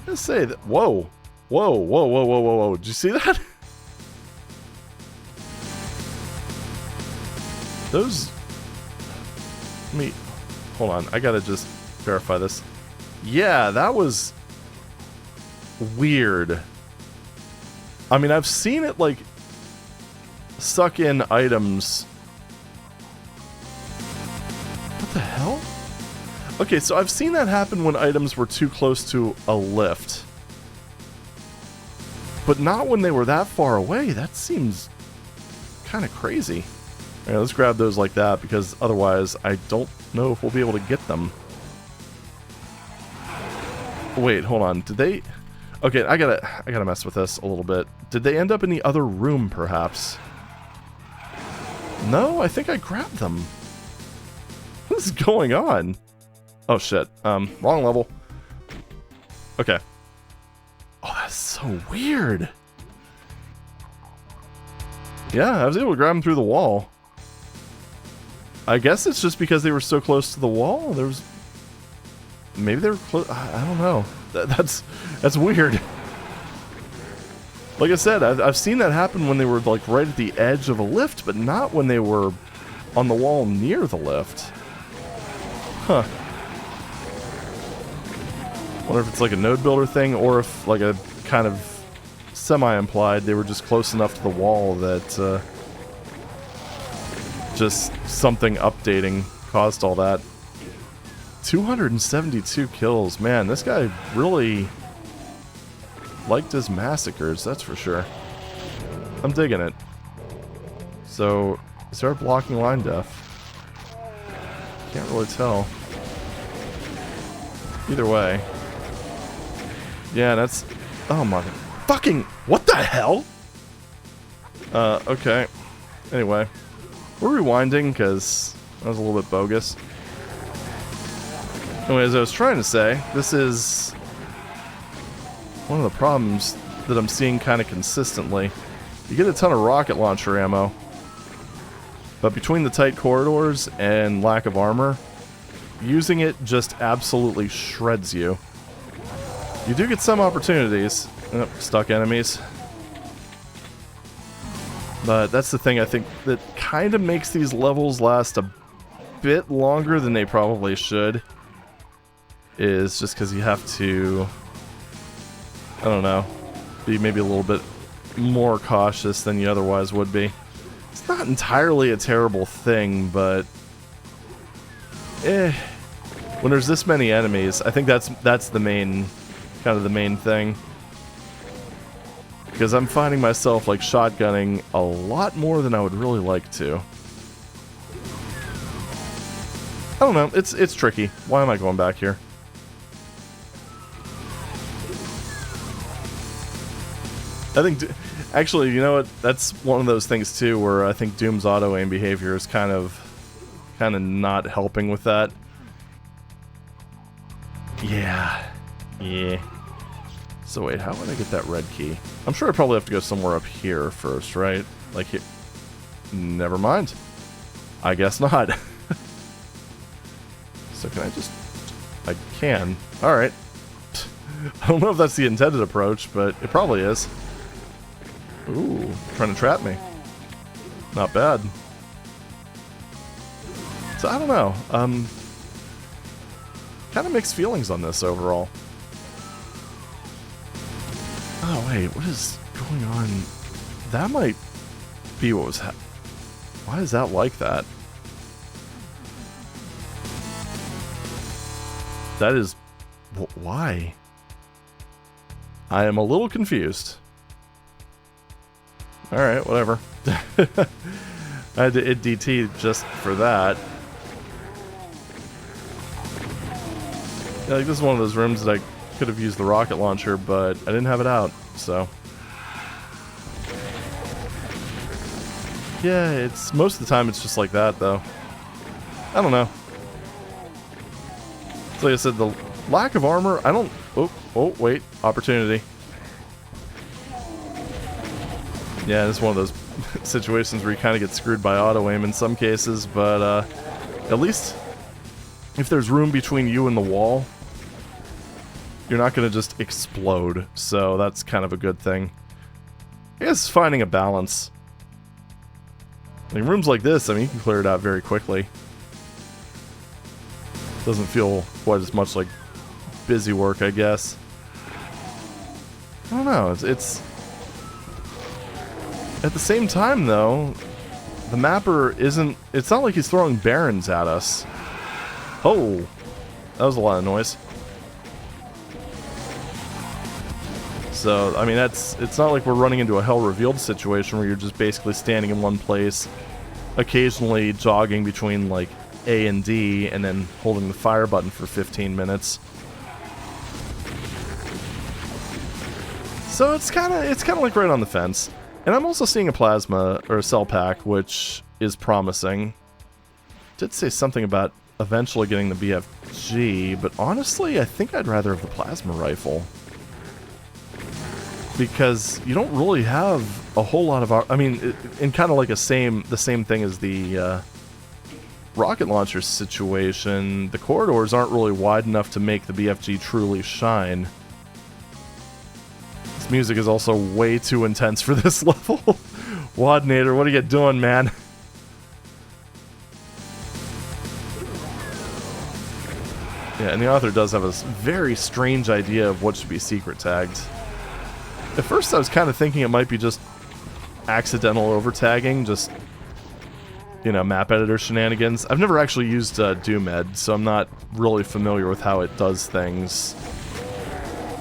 let's say that... whoa! Whoa, whoa, whoa, whoa, whoa, whoa. Did you see that? Those... let me... hold on. I gotta just verify this. Yeah, that was... weird. I mean, I've seen it, like... suck in items... what the hell? Okay, so I've seen that happen when items were too close to a lift. But not when they were that far away. That seems kind of crazy. Alright, let's grab those like that, because otherwise I don't know if we'll be able to get them. Wait, hold on. Did they... okay, I gotta mess with this a little bit. Did they end up in the other room, perhaps? No, I think I grabbed them. What is going on? Oh shit. Wrong level. Okay. Oh, that's so weird. Yeah, I was able to grab them through the wall. I guess it's just because they were so close to the wall. There was... maybe they were close... I don't know. That's weird. Like I said, I've seen that happen when they were like right at the edge of a lift, but not when they were on the wall near the lift. Huh. Wonder if it's like a node builder thing, or if like a kind of semi-implied they were just close enough to the wall that just something updating caused all that. 272 kills. Man, this guy really liked his massacres, that's for sure. I'm digging it. So, is there a blocking line def? Can't really tell. Either way. Yeah, that's... oh my... fucking... what the hell? Okay. Anyway. We're rewinding, because that was a little bit bogus. Anyway, as I was trying to say, this is... one of the problems that I'm seeing kind of consistently. You get a ton of rocket launcher ammo, but between the tight corridors and lack of armor, using it just absolutely shreds you. You do get some opportunities. Oh, stuck enemies. But that's the thing I think that kind of makes these levels last a bit longer than they probably should. Is just because you have to... I don't know, be maybe a little bit more cautious than you otherwise would be. It's not entirely a terrible thing, but when there's this many enemies, I think that's the main, kind of the main thing. Because I'm finding myself like shotgunning a lot more than I would really like to. I don't know, it's tricky. Why am I going back here? I think, actually, you know what? That's one of those things too, where I think Doom's auto-aim behavior is kind of not helping with that. Yeah. So wait, how would I get that red key? I'm sure I probably have to go somewhere up here first, right? Like here. Never mind. I guess not. So can I just... I can. Alright. I don't know if that's the intended approach, but it probably is. Ooh, trying to trap me. Not bad. So I don't know. Kind of mixed feelings on this overall. Oh wait, what is going on? That might be what was why is that like that? That is... why? I am a little confused. Alright, whatever. I had to hit DT just for that. Yeah, like this is one of those rooms that I could have used the rocket launcher, but I didn't have it out, so. Yeah, it's most of the time it's just like that, though. I don't know. So like I said, the lack of armor, I don't... Oh, wait. Opportunity. Yeah, this is one of those situations where you kind of get screwed by auto-aim in some cases, but at least if there's room between you and the wall, you're not going to just explode, so that's kind of a good thing. I guess finding a balance. In rooms like this, I mean, you can clear it out very quickly. Doesn't feel quite as much like busy work, I guess. I don't know, it's... At the same time, though, the mapper isn't... It's not like he's throwing barons at us. Oh! That was a lot of noise. So, I mean, it's not like we're running into a hell revealed situation where you're just basically standing in one place, occasionally jogging between, like, A and D, and then holding the fire button for 15 minutes. So it's kind of like right on the fence. And I'm also seeing a plasma, or a cell pack, which is promising. Did say something about eventually getting the BFG, but honestly, I think I'd rather have the plasma rifle. Because you don't really have a whole lot of... I mean, in kind of like the same thing as the rocket launcher situation, the corridors aren't really wide enough to make the BFG truly shine. This music is also way too intense for this level. WADnator, what are you doing, man? Yeah, and the author does have a very strange idea of what should be secret tagged. At first I was kind of thinking it might be just accidental over-tagging, just, you know, map editor shenanigans. I've never actually used DOOMMUDR, so I'm not really familiar with how it does things.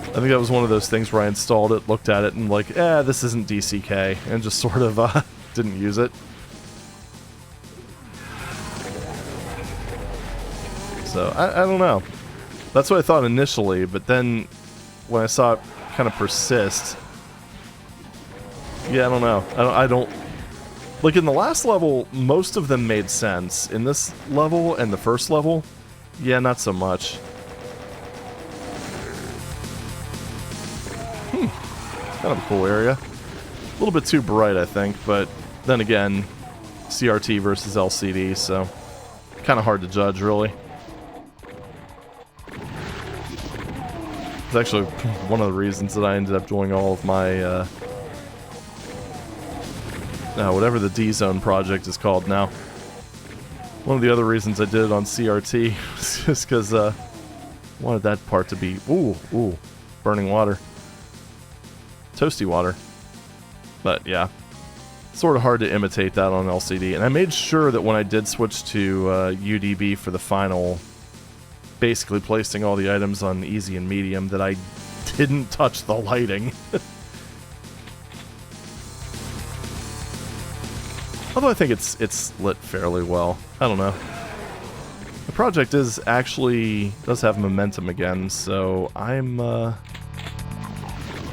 I think that was one of those things where I installed it, looked at it, and like, this isn't DCK, and just sort of didn't use it. So, I don't know. That's what I thought initially, but then when I saw it kind of persist, yeah, I don't know. I don't... Like, in the last level, most of them made sense. In this level and the first level, yeah, not so much. Kind of a cool area. A little bit too bright, I think, but then again, CRT versus LCD, so kind of hard to judge, really. It's actually one of the reasons that I ended up doing all of my, whatever the D-Zone project is called now. One of the other reasons I did it on CRT was just because I wanted that part to be, ooh, burning water. Toasty water. But yeah, sort of hard to imitate that on LCD. And I made sure that when I did switch to UDB for the final, basically placing all the items on easy and medium, that I didn't touch the lighting. Although I think it's lit fairly well. I don't know. The project does have momentum again, so I'm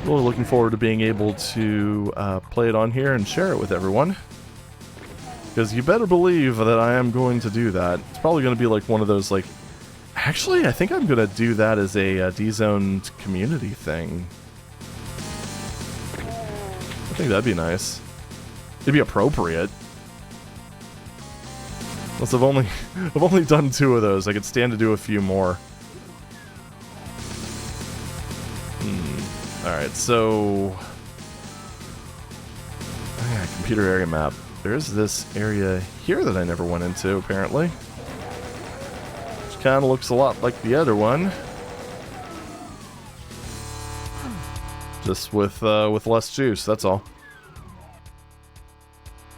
really looking forward to being able to play it on here and share it with everyone. Because you better believe that I am going to do that. It's probably going to be like one of those, like... Actually, I think I'm going to do that as a D-Zone community thing. I think that'd be nice. It'd be appropriate. Plus, I've only done 2 of those. I could stand to do a few more. Alright, so... computer area map. There's this area here that I never went into, apparently. Which kind of looks a lot like the other one. Just with less juice, that's all.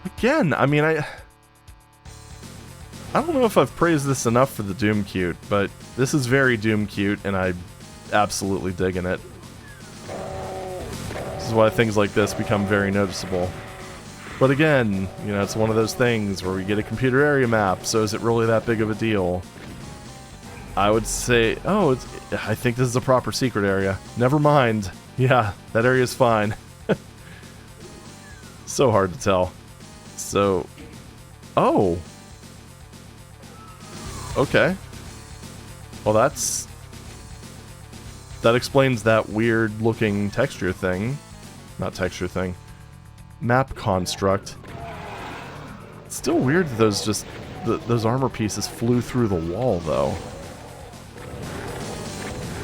Again, I mean, I don't know if I've praised this enough for the Doom cute, but this is very Doom cute, and I'm absolutely digging it. is why things like this become very noticeable. But again, you know, it's one of those things where we get a computer area map, so is it really that big of a deal? I would say, oh, I think this is a proper secret area. Never mind. Yeah, that area is fine. So hard to tell. So, oh. Okay. Well, that explains that weird looking texture thing. Not texture thing. Map construct. It's still weird that those armor pieces flew through the wall, though.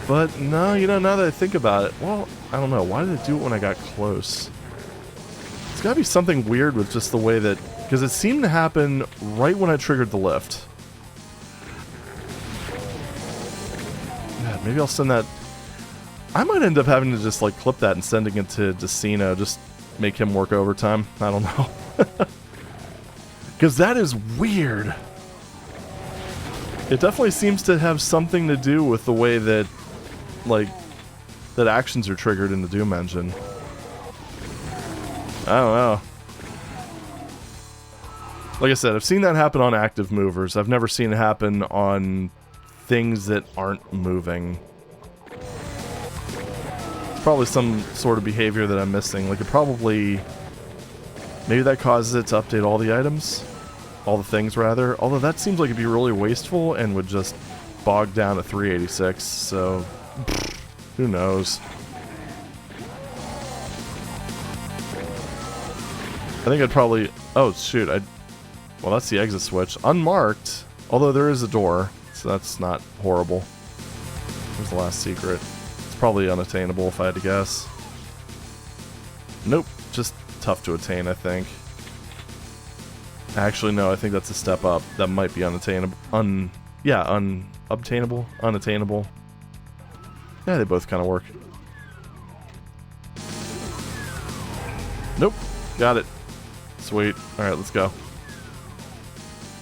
But no, you know, now that I think about it, well, I don't know. Why did it do it when I got close? It's gotta be something weird with just the way that, because it seemed to happen right when I triggered the lift. Yeah, maybe I'll send that. I might end up having to just like clip that and sending it to Decino, just make him work overtime. I don't know. Because that is weird. It definitely seems to have something to do with the way that, like, that actions are triggered in the Doom engine. I don't know. Like I said, I've seen that happen on active movers. I've never seen it happen on things that aren't moving. Probably some sort of behavior that I'm missing. Like, it probably... Maybe that causes it to update all the items? All the things, rather. Although that seems like it'd be really wasteful and would just bog down to 386, so... Who knows? I think I'd probably... Oh, shoot. Well, that's the exit switch. Unmarked, although there is a door, so that's not horrible. Here's the last secret. It's probably unattainable if I had to guess. Nope. Just tough to attain, I think. Actually, no, I think that's a step up. That might be unattainable. Unobtainable? Unattainable. Yeah, they both kind of work. Nope. Got it. Sweet. Alright, let's go.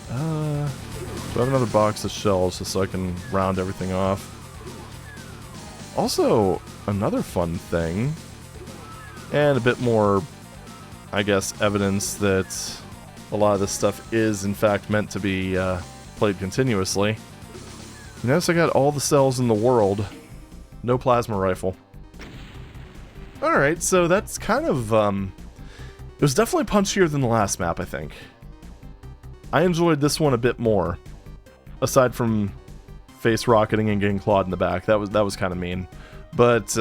Do I have another box of shells just so I can round everything off? Also, another fun thing, and a bit more, I guess, evidence that a lot of this stuff is, in fact, meant to be played continuously. You notice I got all the cells in the world. No plasma rifle. Alright, so that's kind of, it was definitely punchier than the last map, I think. I enjoyed this one a bit more. Aside from face rocketing and getting clawed in the back. That was kind of mean. But,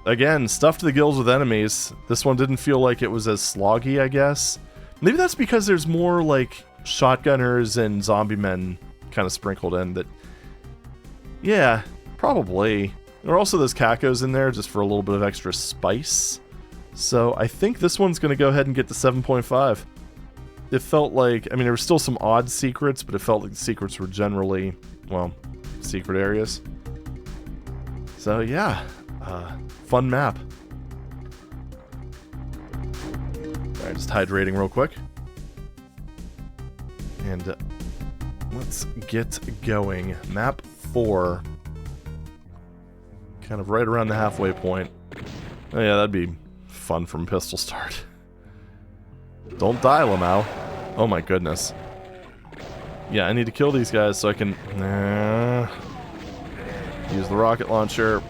again, stuffed to the gills with enemies. This one didn't feel like it was as sloggy, I guess. Maybe that's because there's more, like, shotgunners and zombie men kind of sprinkled in that... Yeah, probably. There are also those cacos in there just for a little bit of extra spice. So I think this one's going to go ahead and get to 7.5. It felt like... I mean, there were still some odd secrets, but it felt like the secrets were generally, well, secret areas. So, yeah. Fun map. Alright, just hydrating real quick. And let's get going. Map 4. Kind of right around the halfway point. Oh yeah, that'd be fun from pistol start. Don't die, Lamau. Oh my goodness. Yeah, I need to kill these guys so I can... use the rocket launcher.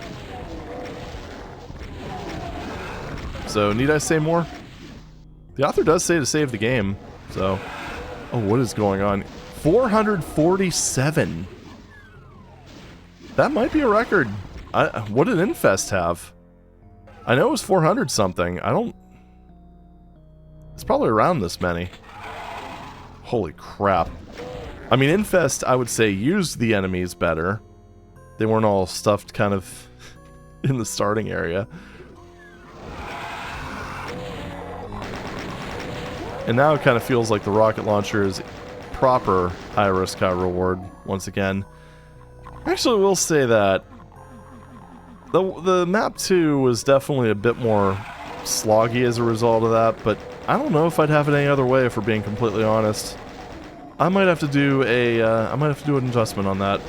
So, need I say more? The author does say to save the game, so... Oh, what is going on? 447! That might be a record. What did Infest have? I know it was 400 something. I don't... It's probably around this many. Holy crap. I mean, Infest, I would say, used the enemies better. They weren't all stuffed kind of in the starting area. And now it kind of feels like the rocket launcher is proper high risk, high reward once again. Actually, we'll say that the map 2 was definitely a bit more sloggy as a result of that, but I don't know if I'd have it any other way, if we're being completely honest. I might have to do an adjustment on that.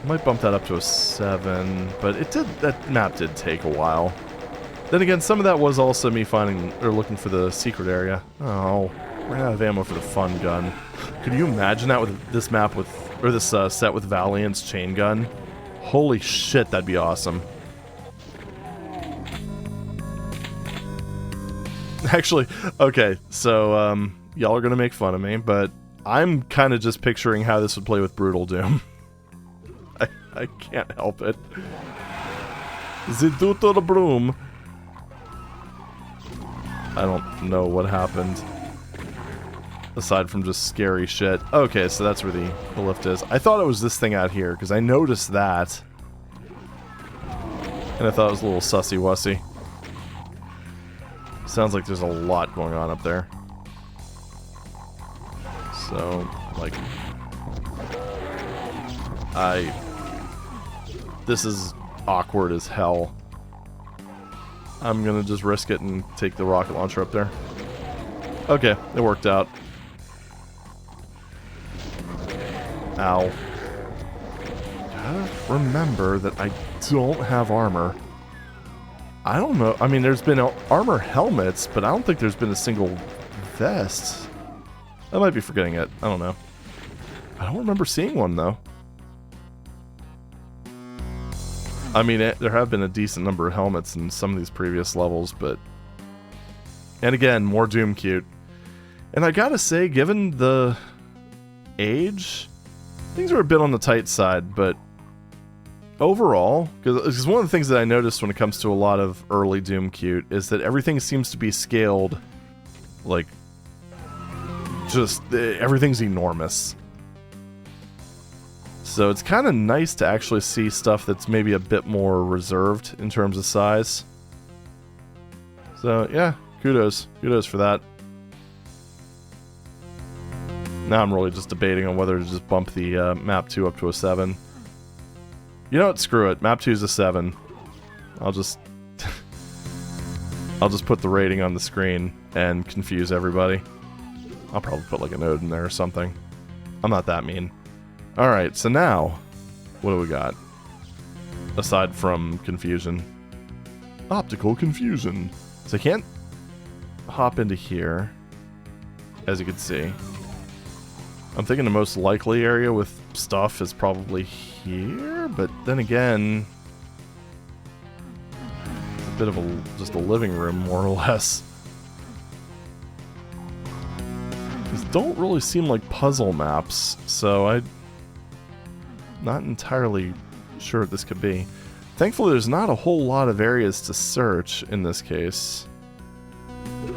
I might bump that up to a 7, but that map did take a while. Then again, some of that was also me finding, or looking for the secret area. Oh, ran out of ammo for the fun gun. Could you imagine that with this map with, or this set with Valiant's chain gun? Holy shit, that'd be awesome. Actually, okay, so, y'all are gonna make fun of me, but I'm kind of just picturing how this would play with Brutal Doom. I can't help it. The do to the broom. I don't know what happened. Aside from just scary shit. Okay, so that's where the lift is. I thought it was this thing out here, because I noticed that. And I thought it was a little sussy-wussy. Sounds like there's a lot going on up there. So, like... This is awkward as hell. I'm gonna just risk it and take the rocket launcher up there. Okay, it worked out. Ow. Gotta remember that I don't have armor. I don't know. I mean, there's been armor helmets, but I don't think there's been a single vest. I might be forgetting it. I don't know. I don't remember seeing one, though. I mean, there have been a decent number of helmets in some of these previous levels, but... And again, more Doom cute. And I gotta say, given the age, things are a bit on the tight side, but overall, because one of the things that I noticed when it comes to a lot of early Doom cute is that everything seems to be scaled, like, just, everything's enormous. So it's kind of nice to actually see stuff that's maybe a bit more reserved in terms of size. So, yeah, kudos. Kudos for that. Now I'm really just debating on whether to just bump the map 2 up to a 7. You know what? Screw it. Map 2 is a 7. I'll just... I'll just put the rating on the screen and confuse everybody. I'll probably put like a note in there or something. I'm not that mean. Alright, so now, what do we got? Aside from confusion. Optical confusion. So I can't hop into here, as you can see. I'm thinking the most likely area with stuff is probably here, but then again, it's a bit of just a living room, more or less. These don't really seem like puzzle maps, so I'm not entirely sure what this could be. Thankfully, there's not a whole lot of areas to search in this case. It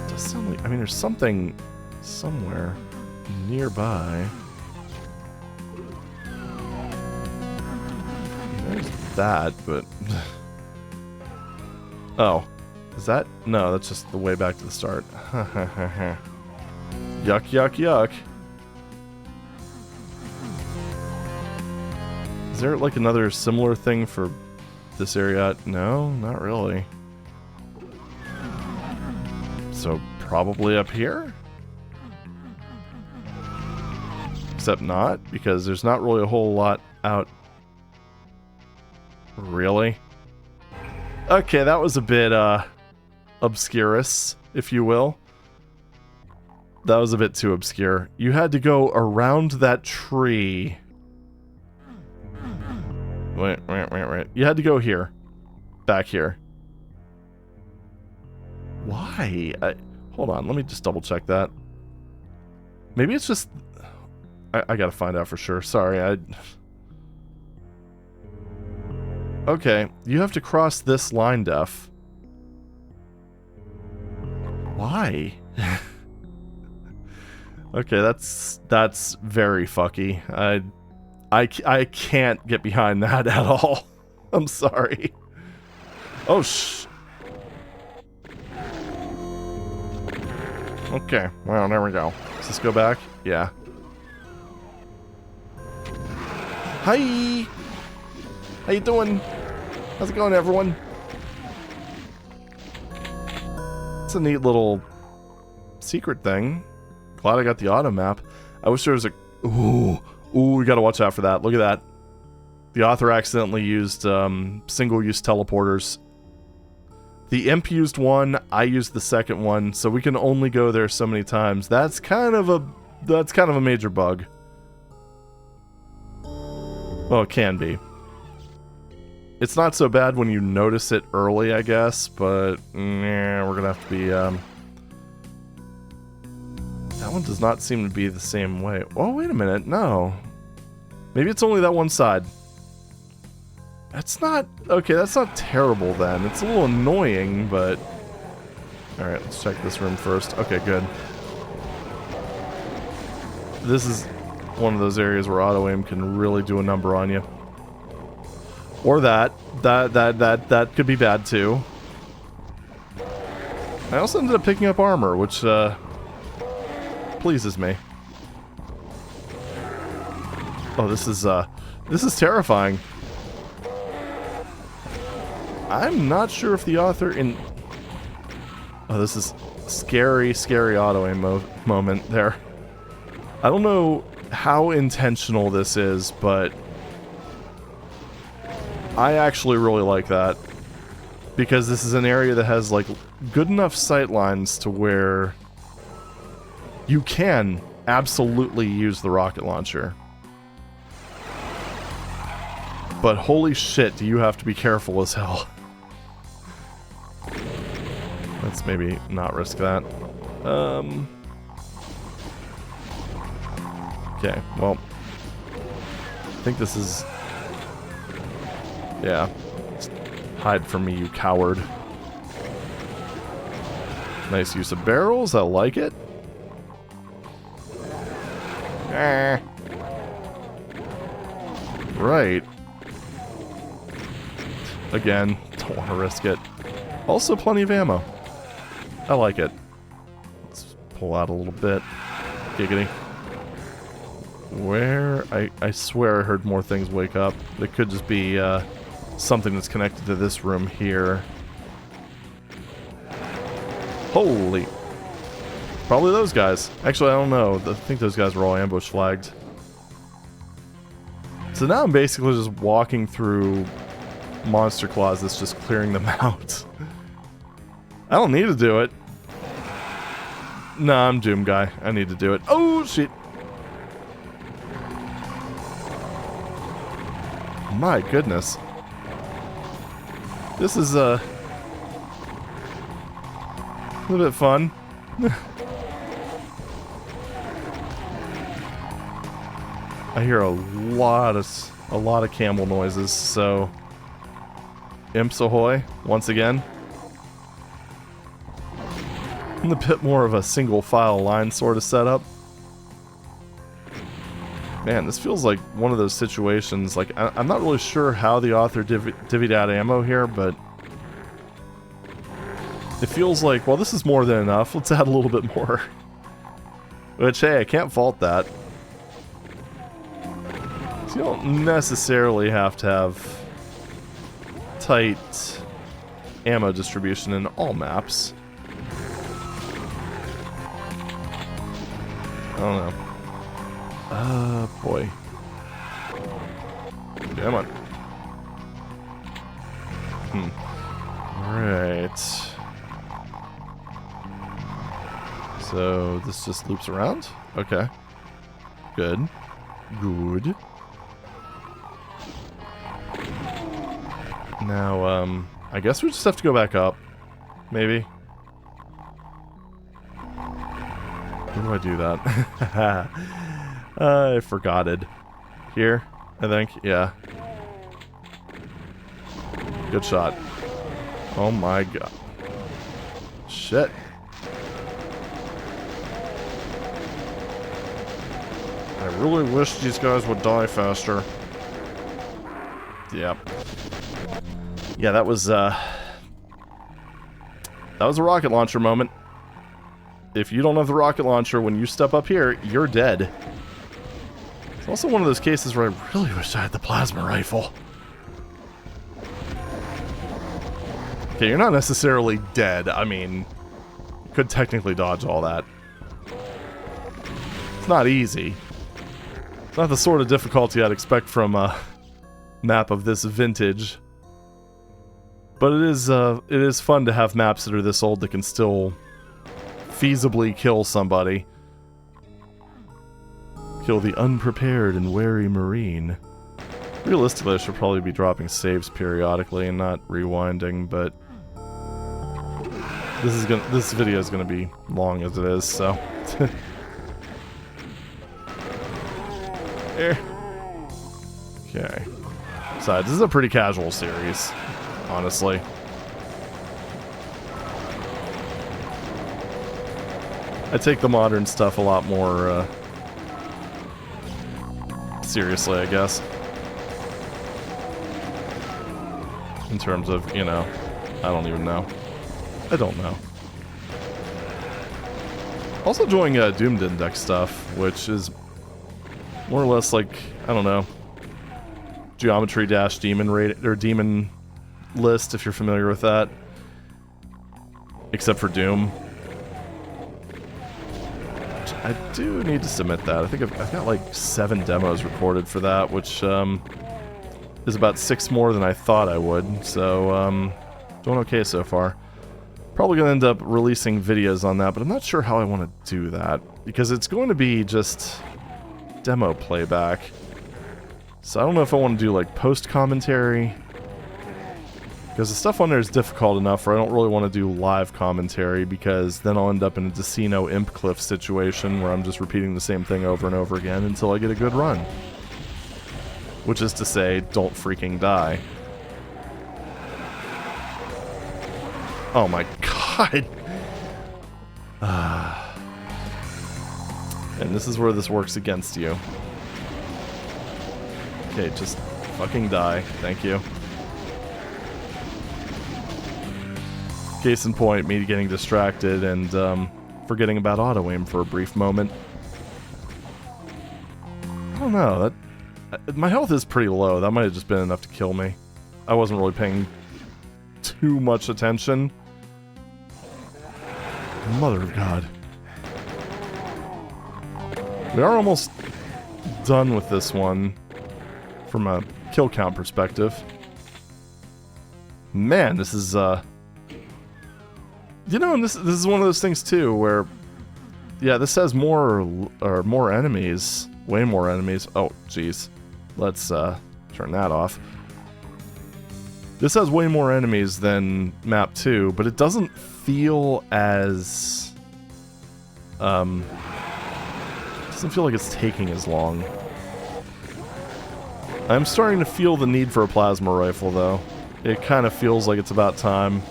does sound like, I mean, there's something somewhere nearby. There's that, but... Oh. Is that? No, that's just the way back to the start. Yuck, yuck, yuck. Is there like another similar thing for this area? No, not really. So probably up here? Except not, because there's not really a whole lot out. Really? Okay, that was a bit, obscurous, if you will. That was a bit too obscure. You had to go around that tree. Wait. You had to go here. Back here. Why? Hold on, let me just double check that. Maybe it's just... I gotta find out for sure. Sorry, Okay, you have to cross this line, Def. Why? Okay, that's very fucky. I can't get behind that at all. I'm sorry. Oh, Okay, well, there we go. Does this go back? Yeah. Hi! How you doing? How's it going, everyone? It's a neat little secret thing. Glad I got the auto map. I wish there was a... Ooh, we gotta watch out for that. Look at that. The author accidentally used single-use teleporters. The imp used one, I used the second one, so we can only go there so many times. That's kind of a major bug. Well, it can be. It's not so bad when you notice it early, I guess, but we're gonna have to be. That one does not seem to be the same way. Oh, wait a minute, no. Maybe it's only that one side. That's not... Okay, that's not terrible then. It's a little annoying, but... Alright, let's check this room first. Okay, good. This is one of those areas where auto-aim can really do a number on you. Or that could be bad too. I also ended up picking up armor, which pleases me. Oh, this is terrifying. I'm not sure if the author in... Oh, this is scary, scary auto-aim moment there. I don't know how intentional this is, but I actually really like that. Because this is an area that has, like, good enough sight lines to where you can absolutely use the rocket launcher. But holy shit, do you have to be careful as hell. Let's maybe not risk that. Okay, well, I think this is... Yeah. Just hide from me, you coward. Nice use of barrels, I like it. Right. Again, don't want to risk it. Also, plenty of ammo. I like it. Let's pull out a little bit. Giggity. Where? I swear I heard more things wake up. It could just be something that's connected to this room here. Holy. Probably those guys. Actually, I don't know. I think those guys were all ambush flagged. So now I'm basically just walking through monster closets, just clearing them out. I don't need to do it. Nah, I'm Doom guy. I need to do it. Oh, shit. My goodness. This is a little bit fun. I hear a lot of camel noises, so imps ahoy once again. And a bit more of a single file line sort of setup. Man, this feels like one of those situations, like, I'm not really sure how the author divvied out ammo here, but it feels like, well, this is more than enough, let's add a little bit more. Which, hey, I can't fault that. So you don't necessarily have to have tight ammo distribution in all maps. I don't know. Boy. Come on. Right. So, this just loops around? Okay. Good. Good. Now, I guess we just have to go back up. Maybe. Where do I do that? I forgot it. Here, I think. Yeah. Good shot. Oh my god. Shit. I really wish these guys would die faster. Yep. Yeah, that was a rocket launcher moment. If you don't have the rocket launcher, when you step up here, you're dead. It's also one of those cases where I really wish I had the plasma rifle. Okay, you're not necessarily dead. I mean, you could technically dodge all that. It's not easy. It's not the sort of difficulty I'd expect from map of this vintage. But it is fun to have maps that are this old that can still feasibly kill somebody. Kill the unprepared and wary Marine. Realistically, I should probably be dropping saves periodically and not rewinding, but this video is gonna be long as it is, so. Okay. Besides, this is a pretty casual series, honestly. I take the modern stuff a lot more seriously, I guess. In terms of, you know, I don't even know. I don't know. Also doing Doomed Index stuff, which is more or less like, I don't know, geometry-demon rate or demon list, if you're familiar with that. Except for Doom. Which I do need to submit that. I think I've got like 7 demos recorded for that, which is about 6 more than I thought I would. So doing okay so far. Probably gonna end up releasing videos on that, but I'm not sure how I want to do that because it's going to be just demo playback. So I don't know if I want to do like post commentary, because the stuff on there is difficult enough where I don't really want to do live commentary, because then I'll end up in a Decino Imp Cliff situation where I'm just repeating the same thing over and over again until I get a good run. Which is to say, don't freaking die. Oh my god! And this is where this works against you. Okay, just fucking die. Thank you. Case in point, me getting distracted and forgetting about auto-aim for a brief moment. I don't know, my health is pretty low. That might have just been enough to kill me. I wasn't really paying too much attention. Mother of God. We are almost done with this one from a kill count perspective. Man, this is you know, and this is one of those things too where, yeah, this has more enemies, way more enemies. Oh, jeez. Let's turn that off. This has way more enemies than map 2, but it doesn't feel as doesn't feel like it's taking as long. I'm starting to feel the need for a plasma rifle though. It kind of feels like it's about time.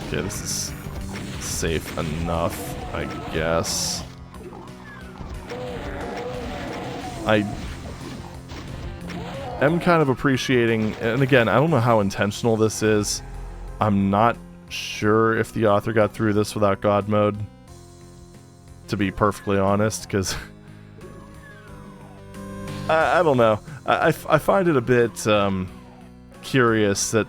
Okay, this is safe enough, I guess. I am kind of appreciating, and again, I don't know how intentional this is. I'm not sure if the author got through this without God mode, to be perfectly honest, because I don't know. I find it a bit curious that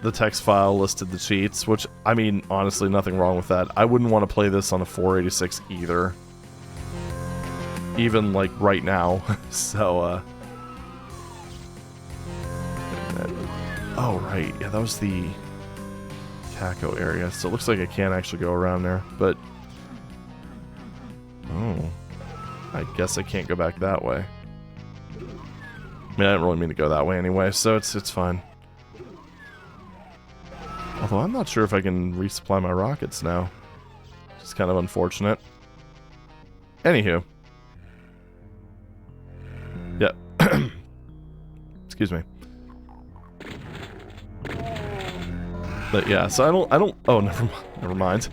the text file listed the cheats, which, I mean, honestly, nothing wrong with that. I wouldn't want to play this on a 486 either. Even, like, right now. So, oh, right. Yeah, that was the Taco area. So it looks like I can't actually go around there, but... Oh. I guess I can't go back that way. I mean, I didn't really mean to go that way anyway, so it's fine. Although I'm not sure if I can resupply my rockets now. It's kind of unfortunate. Anywho. Yeah. Excuse me. But yeah, so I don't oh, never mind.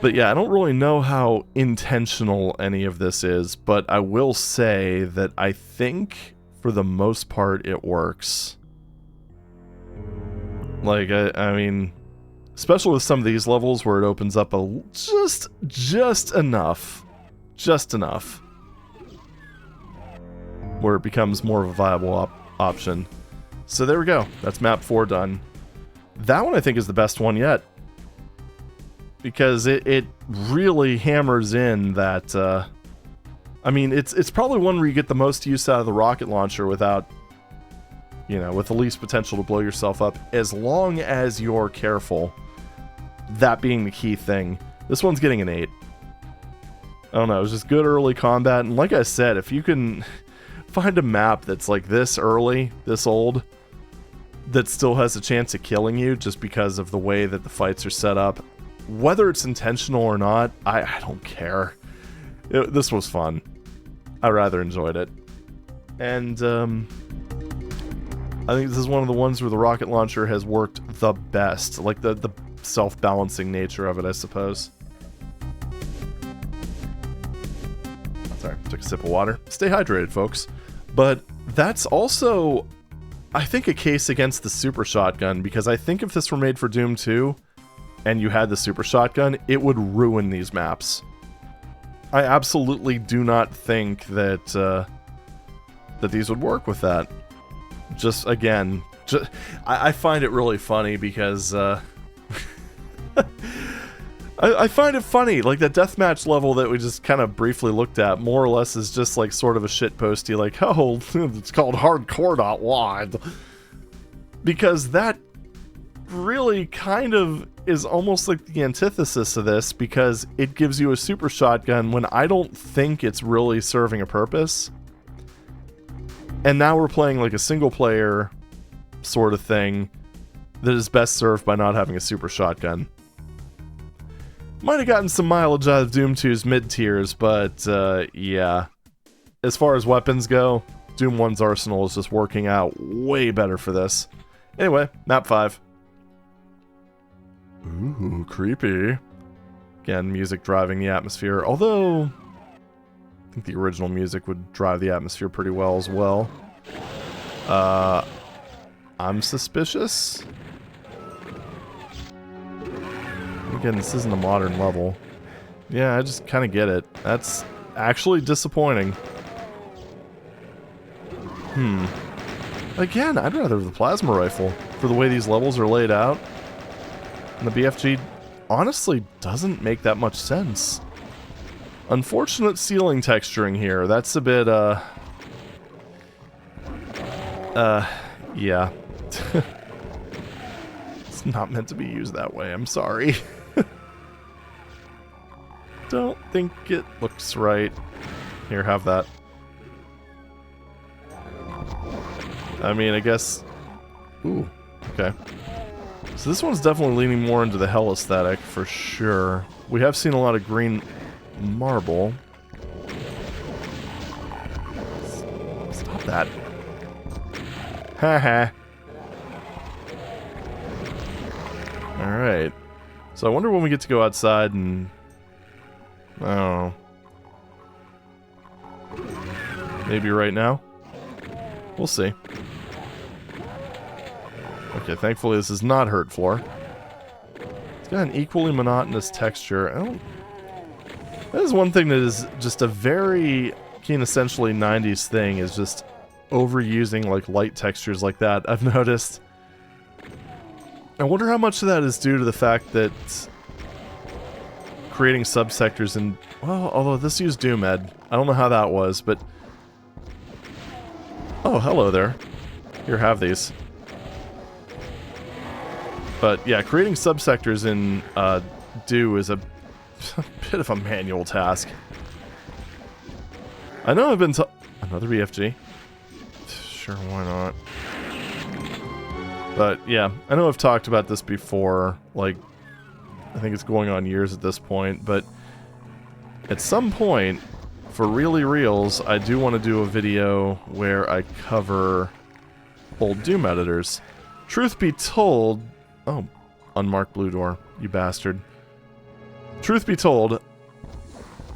But yeah, I don't really know how intentional any of this is, but I will say that I think for the most part it works. Like, I mean, especially with some of these levels where it opens up a just enough, where it becomes more of a viable option. So there we go. That's map 4 done. That one I think is the best one yet, because it really hammers in that I mean, it's probably one where you get the most use out of the rocket launcher without, you know, with the least potential to blow yourself up, as long as you're careful. That being the key thing. This one's getting an 8. I don't know, it was just good early combat, and like I said, if you can find a map that's like this early, this old, that still has a chance of killing you just because of the way that the fights are set up, whether it's intentional or not, I don't care. This was fun. I rather enjoyed it. And I think this is one of the ones where the rocket launcher has worked the best, like the self-balancing nature of it, I suppose. Sorry, took a sip of water. Stay hydrated, folks. But that's also, I think, a case against the super shotgun, because I think if this were made for Doom 2 and you had the super shotgun, it would ruin these maps. I absolutely do not think that that these would work with that. Just, again, I find it really funny because I find it funny, like that deathmatch level that we just kind of briefly looked at, more or less is just like sort of a shitposty, like, oh, it's called HARDCORE.WAD. Because that really kind of is almost like the antithesis of this, because it gives you a super shotgun when I don't think it's really serving a purpose. And now we're playing like a single player sort of thing that is best served by not having a super shotgun. Might have gotten some mileage out of Doom 2's mid-tiers, but yeah. As far as weapons go, Doom 1's arsenal is just working out way better for this. Anyway, map 5. Ooh, creepy. Again, music driving the atmosphere, although I think the original music would drive the atmosphere pretty well as well. I'm suspicious. Again, this isn't a modern level. Yeah, I just kind of get it. That's actually disappointing. Again, I'd rather have the plasma rifle for the way these levels are laid out. And the BFG honestly doesn't make that much sense. Unfortunate ceiling texturing here. That's a bit, yeah. It's not meant to be used that way, I'm sorry. Don't think it looks right. Here, have that. I mean, I guess... Ooh, okay. So this one's definitely leaning more into the hell aesthetic, for sure. We have seen a lot of green marble. Stop that. Haha. Alright. So I wonder when we get to go outside and... I don't know. Maybe right now? We'll see. Okay, thankfully this is not hurt floor. It's got an equally monotonous texture. That is one thing that is just a very quintessentially 90s thing, is just overusing like light textures like that, I've noticed. I wonder how much of that is due to the fact that creating subsectors in... Well, although this used DOOMMUDR. I don't know how that was, but... Oh, hello there. Here, have these. But yeah, creating subsectors in Do is a bit of a manual task. I know I've been another BFG? Sure, why not? But yeah, I know I've talked about this before, like, I think it's going on years at this point, but at some point, for really reals, I do want to do a video where I cover old Doom editors. Truth be told... Oh, unmarked blue door, you bastard. Truth be told,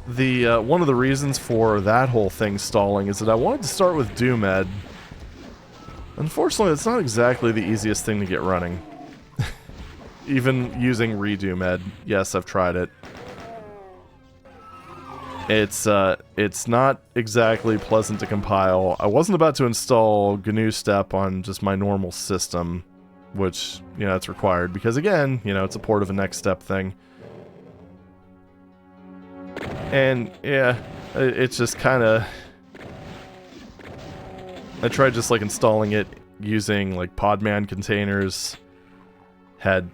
the one of the reasons for that whole thing stalling is that I wanted to start with DOOMMUDR. Unfortunately, it's not exactly the easiest thing to get running. Even using DOOMMUDR. Yes, I've tried it. It's not exactly pleasant to compile. I wasn't about to install GNU Step on just my normal system, which, you know, it's required because, again, you know, it's a port of a next step thing. And, yeah, It's just kind of... I tried just like installing it using like Podman containers. Had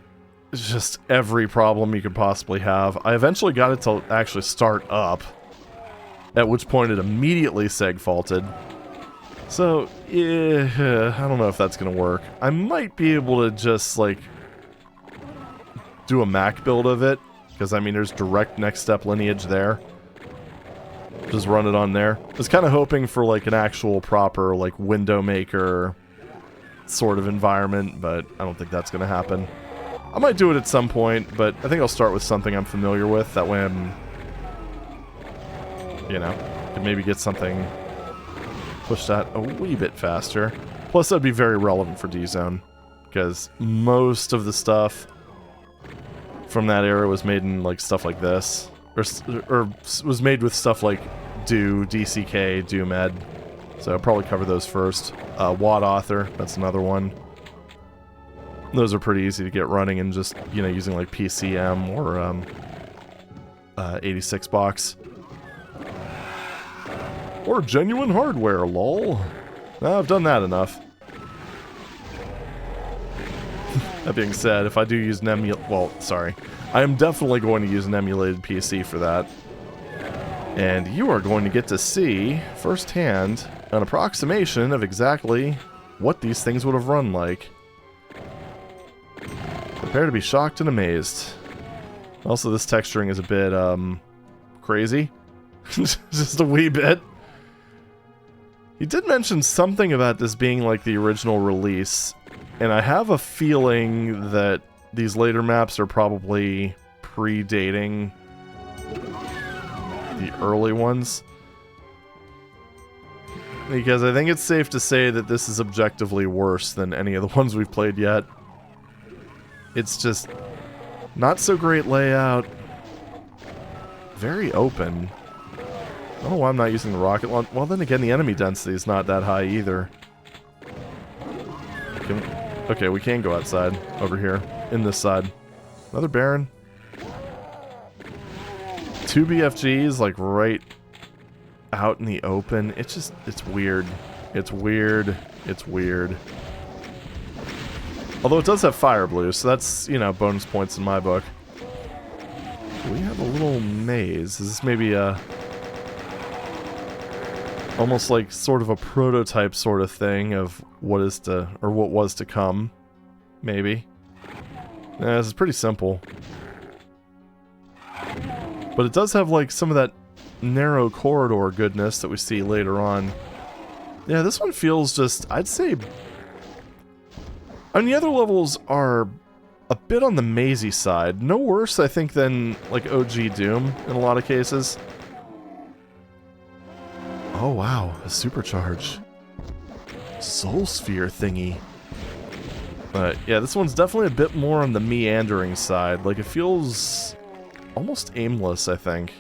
just every problem you could possibly have. I eventually got it to actually start up, at which point it immediately seg faulted. So, yeah, I don't know if that's going to work. I might be able to just like do a Mac build of it, because I mean there's direct next step lineage there. Just run it on there. I was kind of hoping for like an actual proper like window maker sort of environment, but I don't think that's going to happen. I might do it at some point, but I think I'll start with something I'm familiar with. That way I'm, you know, can maybe get something pushed out a wee bit faster. Plus that'd be very relevant for D-Zone, because most of the stuff from that era was made in like stuff like this. Or was made with stuff like Do, DCK, DOOMMUD. So I'll probably cover those first. WAD Author, that's another one. Those are pretty easy to get running and just, you know, using like PCM or 86 box. Or genuine hardware, lol. I've done that enough. That being said, if I do use an I am definitely going to use an emulated PC for that. And you are going to get to see, firsthand, an approximation of exactly what these things would have run like. Prepare to be shocked and amazed. Also, this texturing is a bit, crazy. Just a wee bit. He did mention something about this being like the original release, and I have a feeling that these later maps are probably predating the early ones. Because I think it's safe to say that this is objectively worse than any of the ones we've played yet. It's just not so great layout. Very open. I don't know why I'm not using the rocket launch. Well, then again, the enemy density is not that high either. Okay, we can go outside over here. In this side. Another Baron. 2 BFGs, like, right out in the open. It's just, it's weird. It's weird. It's weird. Although it does have fire blue, so that's, you know, bonus points in my book. We have a little maze. Is this maybe a... almost like sort of a prototype sort of thing of what is to, or what was to come. Maybe. Yeah, this is pretty simple. But it does have like some of that narrow corridor goodness that we see later on. Yeah, this one feels just, I'd say... I mean, the other levels are a bit on the mazy side. No worse, I think, than like OG Doom in a lot of cases. Oh wow, a supercharge. Soul Sphere thingy. But yeah, this one's definitely a bit more on the meandering side. Like, it feels almost aimless, I think.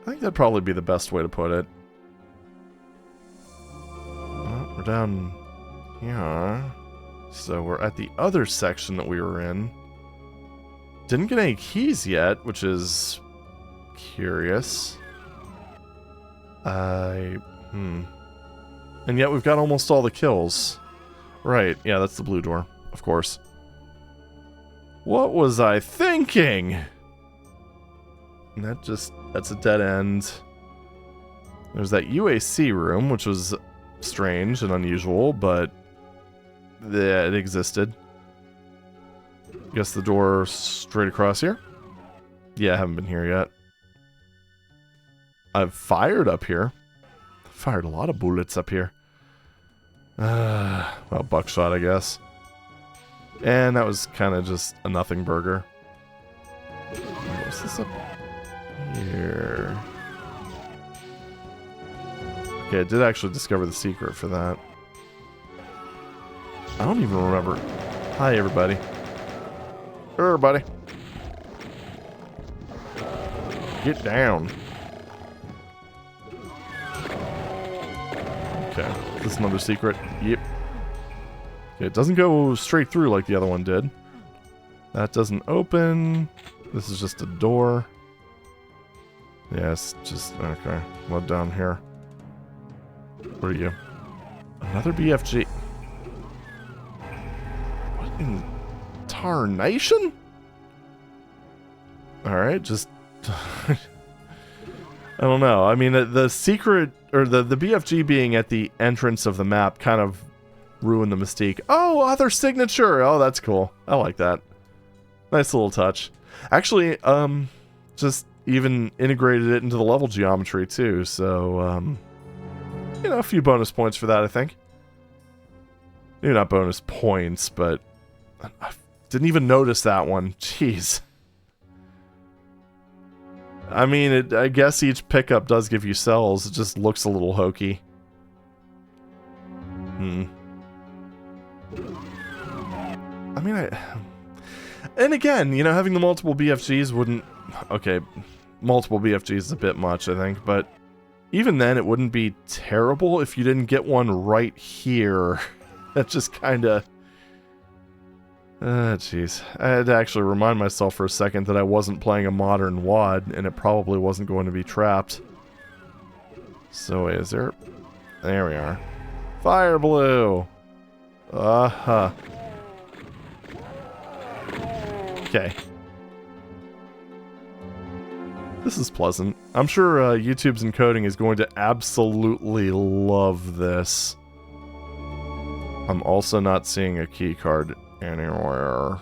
I think that'd probably be the best way to put it. Well, we're down here. So we're at the other section that we were in. Didn't get any keys yet, which is curious. And yet we've got almost all the kills. Right, yeah, that's the blue door, of course. What was I thinking? And that's a dead end. There's that UAC room, which was strange and unusual, but yeah, it existed. Guess the door straight across here? Yeah, I haven't been here yet. I've fired up here. Fired a lot of bullets up here. Well, buckshot, I guess. And that was kind of just a nothing burger. What's this up here? Okay, I did actually discover the secret for that. I don't even remember. Hi, everybody. Everybody. Get down. Okay, is this another secret? Yep. Okay, it doesn't go straight through like the other one did. That doesn't open. This is just a door. Yes, just, okay. What down here? What are you? Another BFG. What in tarnation? Alright, just... I don't know. I mean, the secret, or the BFG being at the entrance of the map kind of ruined the mystique. Oh, other signature! Oh, that's cool. I like that. Nice little touch. Actually, just even integrated it into the level geometry too, so, you know, a few bonus points for that, I think. Maybe not bonus points, but I didn't even notice that one. Jeez. I mean, I guess each pickup does give you cells. It just looks a little hokey. I mean, and again, you know, having the multiple BFGs wouldn't... Okay, multiple BFGs is a bit much, I think, but even then, it wouldn't be terrible if you didn't get one right here. That just kind of... jeez. I had to actually remind myself for a second that I wasn't playing a modern WAD, and it probably wasn't going to be trapped. So, wait, is there... There we are. Fire blue! Uh-huh. Okay. This is pleasant. I'm sure YouTube's encoding is going to absolutely love this. I'm also not seeing a key card anywhere.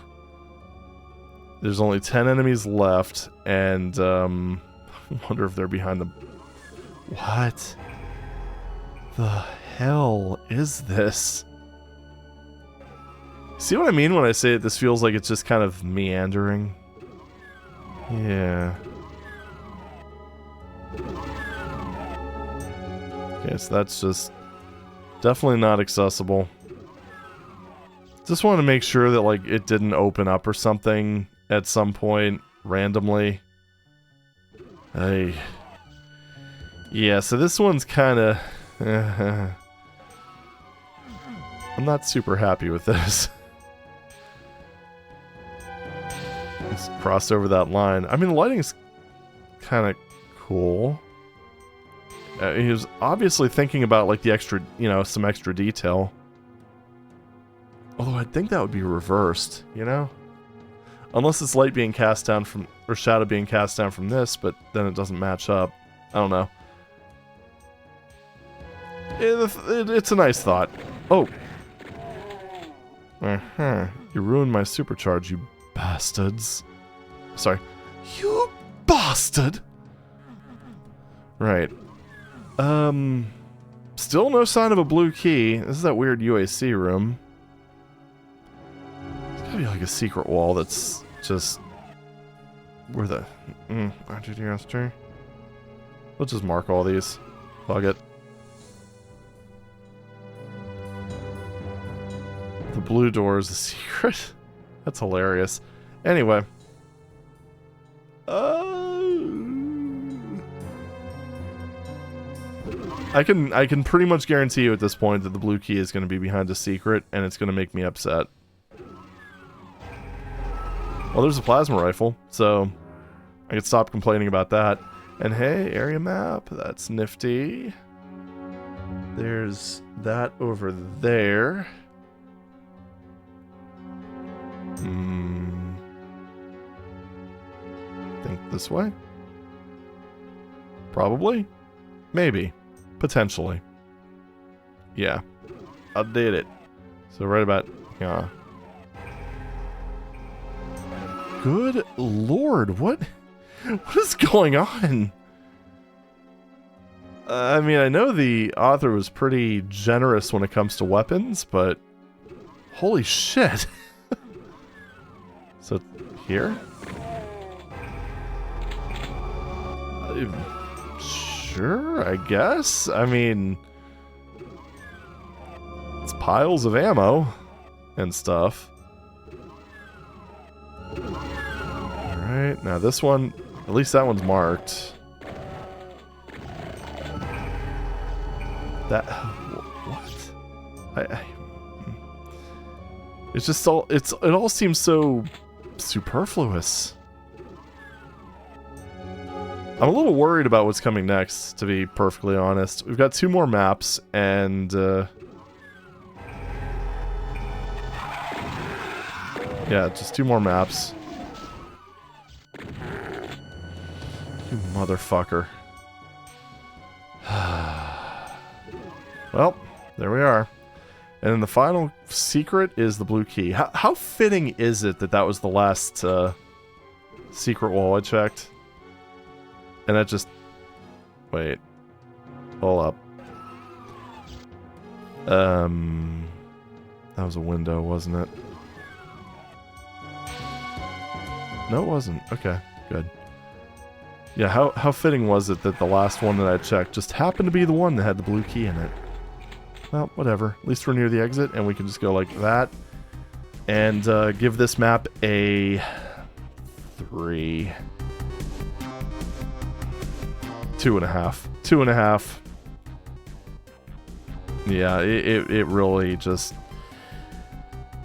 There's only 10 enemies left, and I wonder if they're behind the... What the hell is this? See what I mean when I say it? This feels like it's just kind of meandering. Yeah. Okay, so that's just definitely not accessible. Just want to make sure that, like, it didn't open up or something at some point randomly. Hey. Yeah, so this one's kind of... I'm not super happy with this. Just crossed over that line. I mean, the lighting's kind of cool. He was obviously thinking about, like, the extra, you know, some extra detail. Although I think that would be reversed, you know? Unless it's light being cast down from, or shadow being cast down from this, but then it doesn't match up. I don't know. It's a nice thought. Oh. Uh-huh. You ruined my supercharge, you bastards. Sorry. You bastard! Right. Still no sign of a blue key. This is that weird UAC room. There's gotta be like a secret wall that's just... Where the... RGDS2? We'll just mark all these. Plug it. The blue door is a secret. That's hilarious. Anyway. I can pretty much guarantee you at this point that the blue key is going to be behind a secret, and it's going to make me upset. Well, there's a plasma rifle, so I could stop complaining about that. And hey, area map, that's nifty. There's that over there. Think this way? Probably? Maybe. Potentially. Yeah. I did it. So right about... yeah. Good lord, what is going on? I mean, I know the author was pretty generous when it comes to weapons, but... Holy shit. So, here? Sure, I guess. I mean... It's piles of ammo and stuff. Alright, now this one... At least that one's marked. That... What? It's just all... it all seems so... superfluous. I'm a little worried about what's coming next, to be perfectly honest. We've got 2 more maps, and yeah, just 2 more maps. You motherfucker. Well, there we are. And then the final secret is the blue key. How fitting is it that that was the last secret wall I checked? And that just... Wait. Hold up. That was a window, wasn't it? No, it wasn't. Okay, good. Yeah, how fitting was it that the last one that I checked just happened to be the one that had the blue key in it? Well, whatever. At least we're near the exit, and we can just go like that. And give this map a 3. 2.5. 2.5. Yeah, it really just...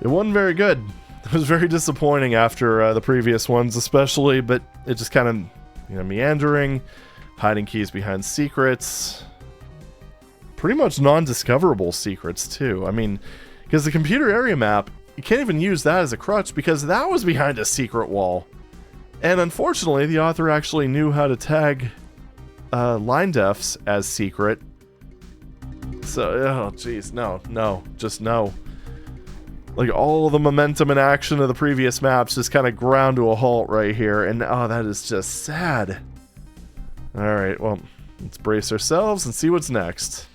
It wasn't very good. It was very disappointing after the previous ones especially, but it just kind of, you know, meandering, hiding keys behind secrets. Pretty much non-discoverable secrets, too. I mean, because the computer area map, you can't even use that as a crutch because that was behind a secret wall. And unfortunately, the author actually knew how to tag line defs as secret. So, oh jeez, no, just no. Like, all the momentum and action of the previous maps just kind of ground to a halt right here, and oh, that is just sad. Alright, well, let's brace ourselves and see what's next.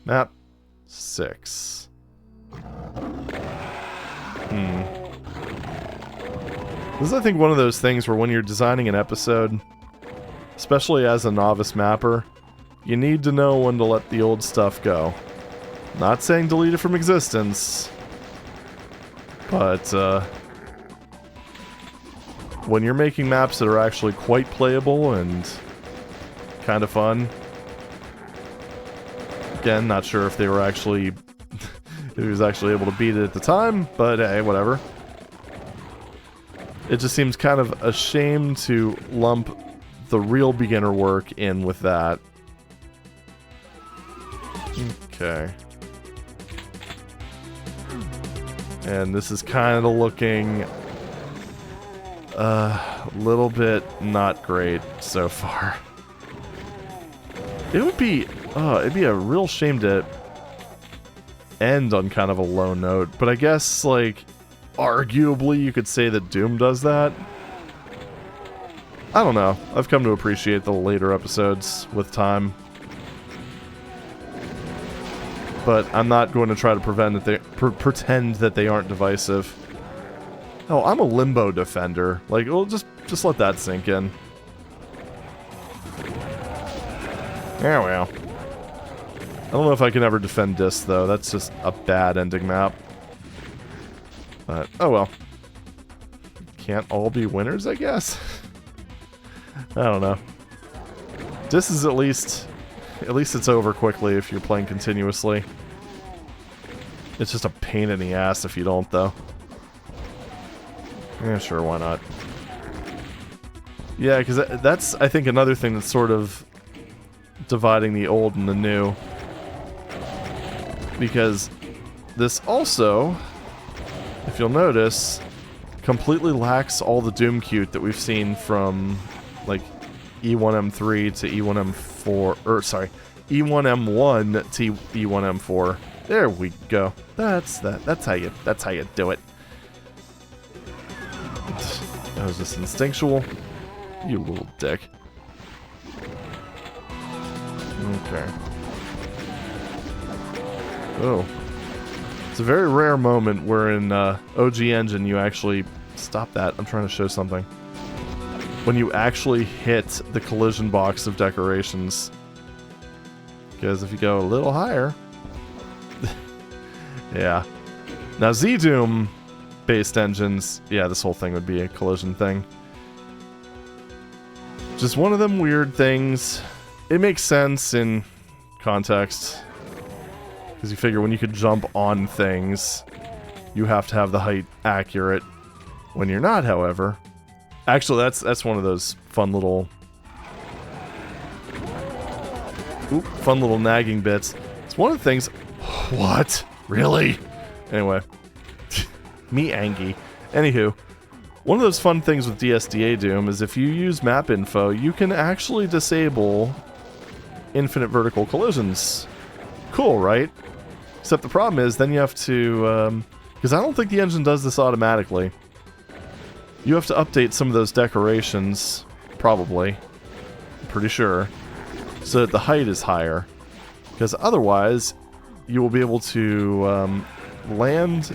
Map 6. This is, I think, one of those things where when you're designing an episode, especially as a novice mapper, you need to know when to let the old stuff go. Not saying delete it from existence, but when you're making maps that are actually quite playable and kind of fun, again, not sure if they were actually, if he was actually able to beat it at the time, but hey, whatever. It just seems kind of a shame to lump the real beginner work in with that. Okay. And this is kind of looking a little bit not great so far. It would be, it'd be a real shame to end on kind of a low note, but I guess, like, arguably you could say that Doom does that. I don't know. I've come to appreciate the later episodes with time. But I'm not going to try to pretend that they aren't divisive. Oh, I'm a limbo defender. Like, well, just let that sink in. Yeah, well. I don't know if I can ever defend Dis, though. That's just a bad ending map. But, oh well. Can't all be winners, I guess? I don't know. Dis is at least it's over quickly if you're playing continuously. It's just a pain in the ass if you don't, though. Yeah, sure, why not? Yeah, because that's, I think, another thing that's sort of dividing the old and the new. Because this also, if you'll notice, completely lacks all the Doom cute that we've seen from, like, E1M3 to E1M4, or sorry, E1M1 to E1M4. There we go. That's how you do it. That was just instinctual. You little dick. Okay. Oh. It's a very rare moment where in OG Engine you actually... Stop that, I'm trying to show something. When you actually hit the collision box of decorations. Because if you go a little higher... yeah. Now Z-Doom based engines, yeah, this whole thing would be a collision thing. Just one of them weird things. It makes sense in context. Because you figure when you could jump on things, you have to have the height accurate. When you're not, however... Actually, that's one of those fun little Oop, fun little nagging bits. It's one of the things... What? Really? Anyway. Me angy. Anywho. One of those fun things with dsda-doom is if you use map info, you can actually disable infinite vertical collisions. Cool, right? Except the problem is, then you have to... because I don't think the engine does this automatically. You have to update some of those decorations, probably. I'm pretty sure. So that the height is higher. Because otherwise, you will be able to land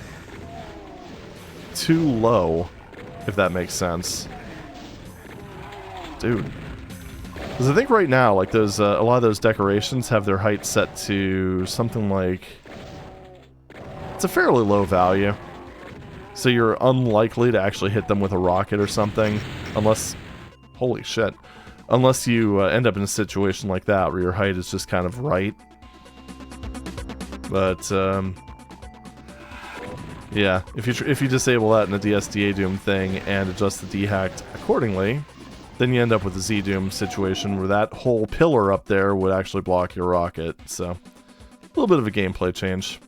too low, if that makes sense. Dude. Because I think right now, like those, a lot of those decorations have their height set to something like... It's a fairly low value. So you're unlikely to actually hit them with a rocket or something. Unless... Holy shit. Unless you end up in a situation like that where your height is just kind of right. But, yeah, if you disable that in the dsda-doom thing and adjust the dehacked accordingly, then you end up with a z-doom situation where that whole pillar up there would actually block your rocket. So, a little bit of a gameplay change.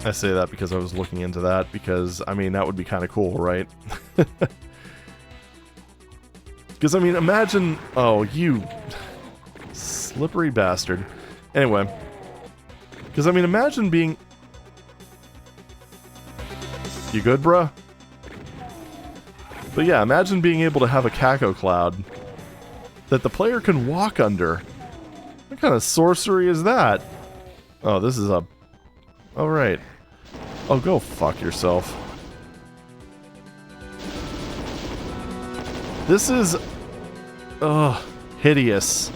I say that because I was looking into that, because, I mean, that would be kind of cool, right? Because, I mean, imagine... Oh, you... slippery bastard. Anyway. Because, I mean, imagine being... You good, bruh? But yeah, imagine being able to have a Caco cloud that the player can walk under. What kind of sorcery is that? Oh, this is a... Oh, right. Oh, go fuck yourself. This is... Ugh. Hideous.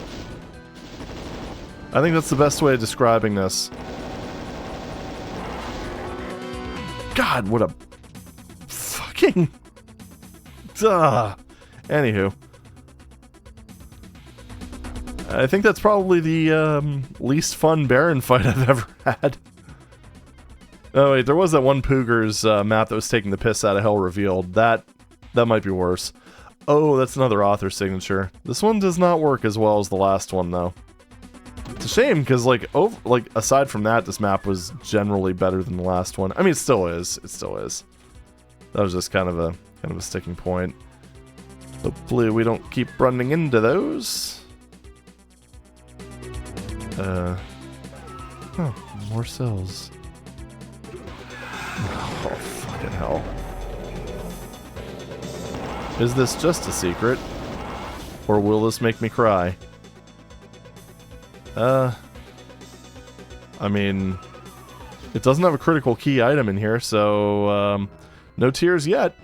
I think that's the best way of describing this. God, what a... Fucking... Duh. Anywho. I think that's probably the least fun Baron fight I've ever had. Oh wait, there was that one Pooger's map that was taking the piss out of Hell Revealed. That might be worse. Oh, that's another author signature. This one does not work as well as the last one, though. It's a shame, because, like, aside from that, this map was generally better than the last one. I mean, it still is. It still is. That was just kind of a sticking point. Hopefully we don't keep running into those. Oh, more cells. Oh, fucking hell. Is this just a secret? Or will this make me cry? I mean... It doesn't have a critical key item in here, so... no tears yet.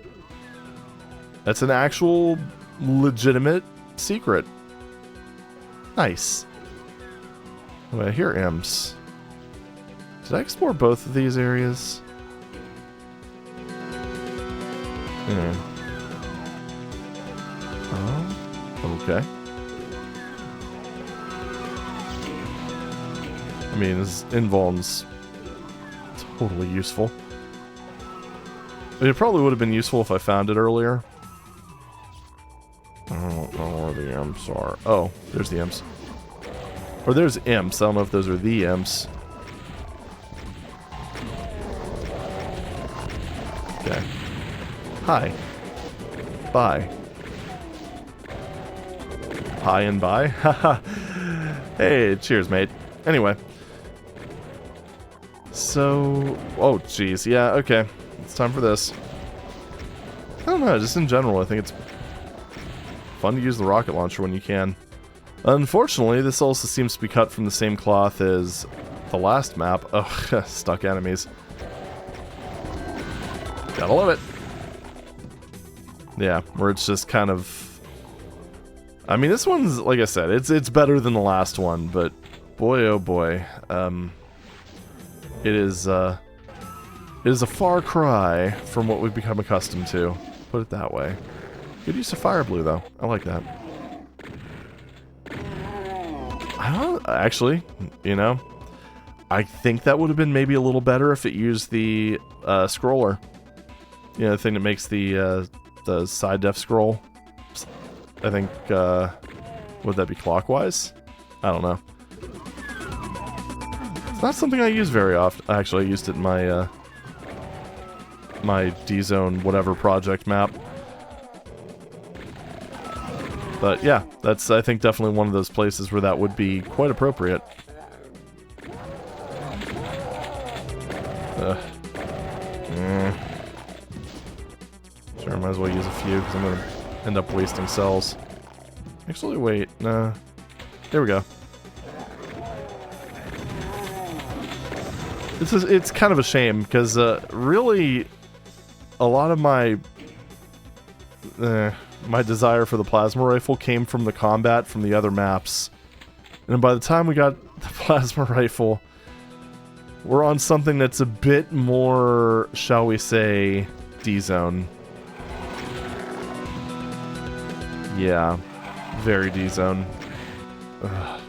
That's an actual, legitimate secret. Nice. Oh, I hear imps. Did I explore both of these areas? Oh, okay. I mean, this invuln's totally useful. I mean, it probably would have been useful if I found it earlier. I don't know where the imps are. Oh, there's the imps. Or there's imps. I don't know if those are the imps. Okay. Hi. Bye. Hi and bye? Haha. Hey, cheers, mate. Anyway. So... Oh, jeez. Yeah, okay. It's time for this. I don't know, just in general, I think it's fun to use the rocket launcher when you can. Unfortunately, this also seems to be cut from the same cloth as the last map. Oh, stuck enemies. Gotta love it. Yeah, where it's just kind of... I mean, this one's, like I said, it's better than the last one, but boy, oh boy. It is a far cry from what we've become accustomed to. Put it that way. Good use of fire blue, though. I like that. I don't... Actually, you know, I think that would have been maybe a little better if it used the scroller. You know, the thing that makes the side def scroll. I think Would that be clockwise? I don't know. It's not something I use very often. Actually, I used it in my, my D-Zone whatever project map. But yeah, that's, I think, definitely one of those places where that would be quite appropriate. Sure, might as well use a few, because I'm going to end up wasting cells. Actually, wait, nah. There we go. It's kind of a shame, because really, a lot of my my desire for the plasma rifle came from the combat from the other maps. And by the time we got the plasma rifle, we're on something that's a bit more, shall we say, D-Zone. Yeah, very D-Zone. Ugh.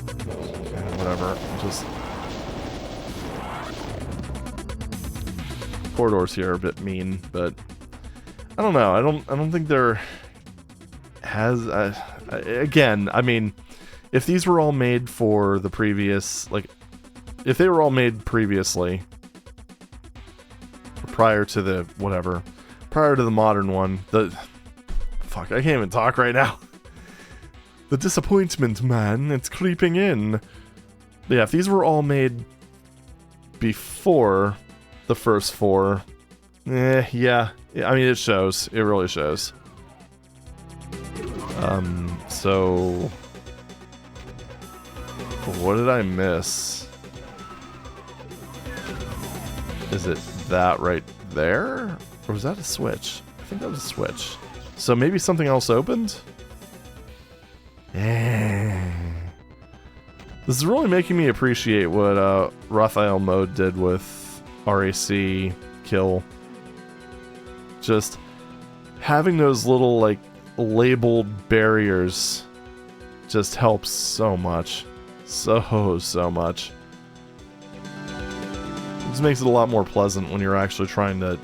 Okay, whatever, just... Corridors here are a bit mean, but I don't know. I don't think there has... again, I mean, if these were all made for the previous, like, if they were all made previously, prior to the, whatever, prior to the modern one, fuck, I can't even talk right now. The disappointment, man, it's creeping in. But yeah, if these were all made before the first four, yeah, I mean, it shows. It really shows. So... what did I miss? Is it that right there? Or was that a switch? I think that was a switch. So maybe something else opened? This is really making me appreciate what Raphael Mode did with RAC Kill. Just having those little, like, labeled barriers just helps so much. So much. It just makes it a lot more pleasant when you're actually trying to...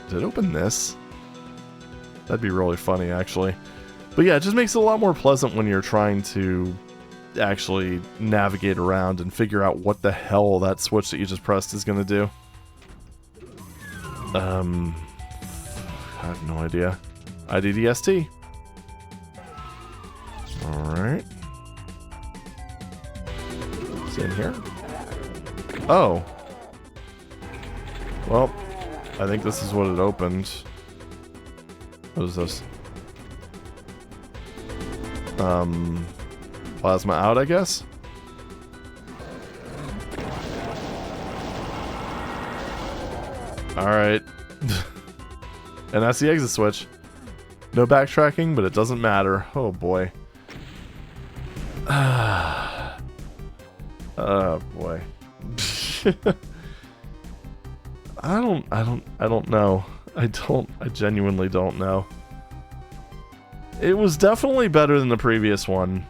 Did it open this? That'd be really funny, actually. But yeah, it just makes it a lot more pleasant when you're trying to actually navigate around and figure out what the hell that switch that you just pressed is going to do. I have no idea. IDDST. Alright. It's in here. Oh. Well, I think this is what it opened. What is this? Plasma out, I guess? Alright. And that's the exit switch. No backtracking, but it doesn't matter. Oh boy. Oh boy. I don't know. I genuinely don't know. It was definitely better than the previous one.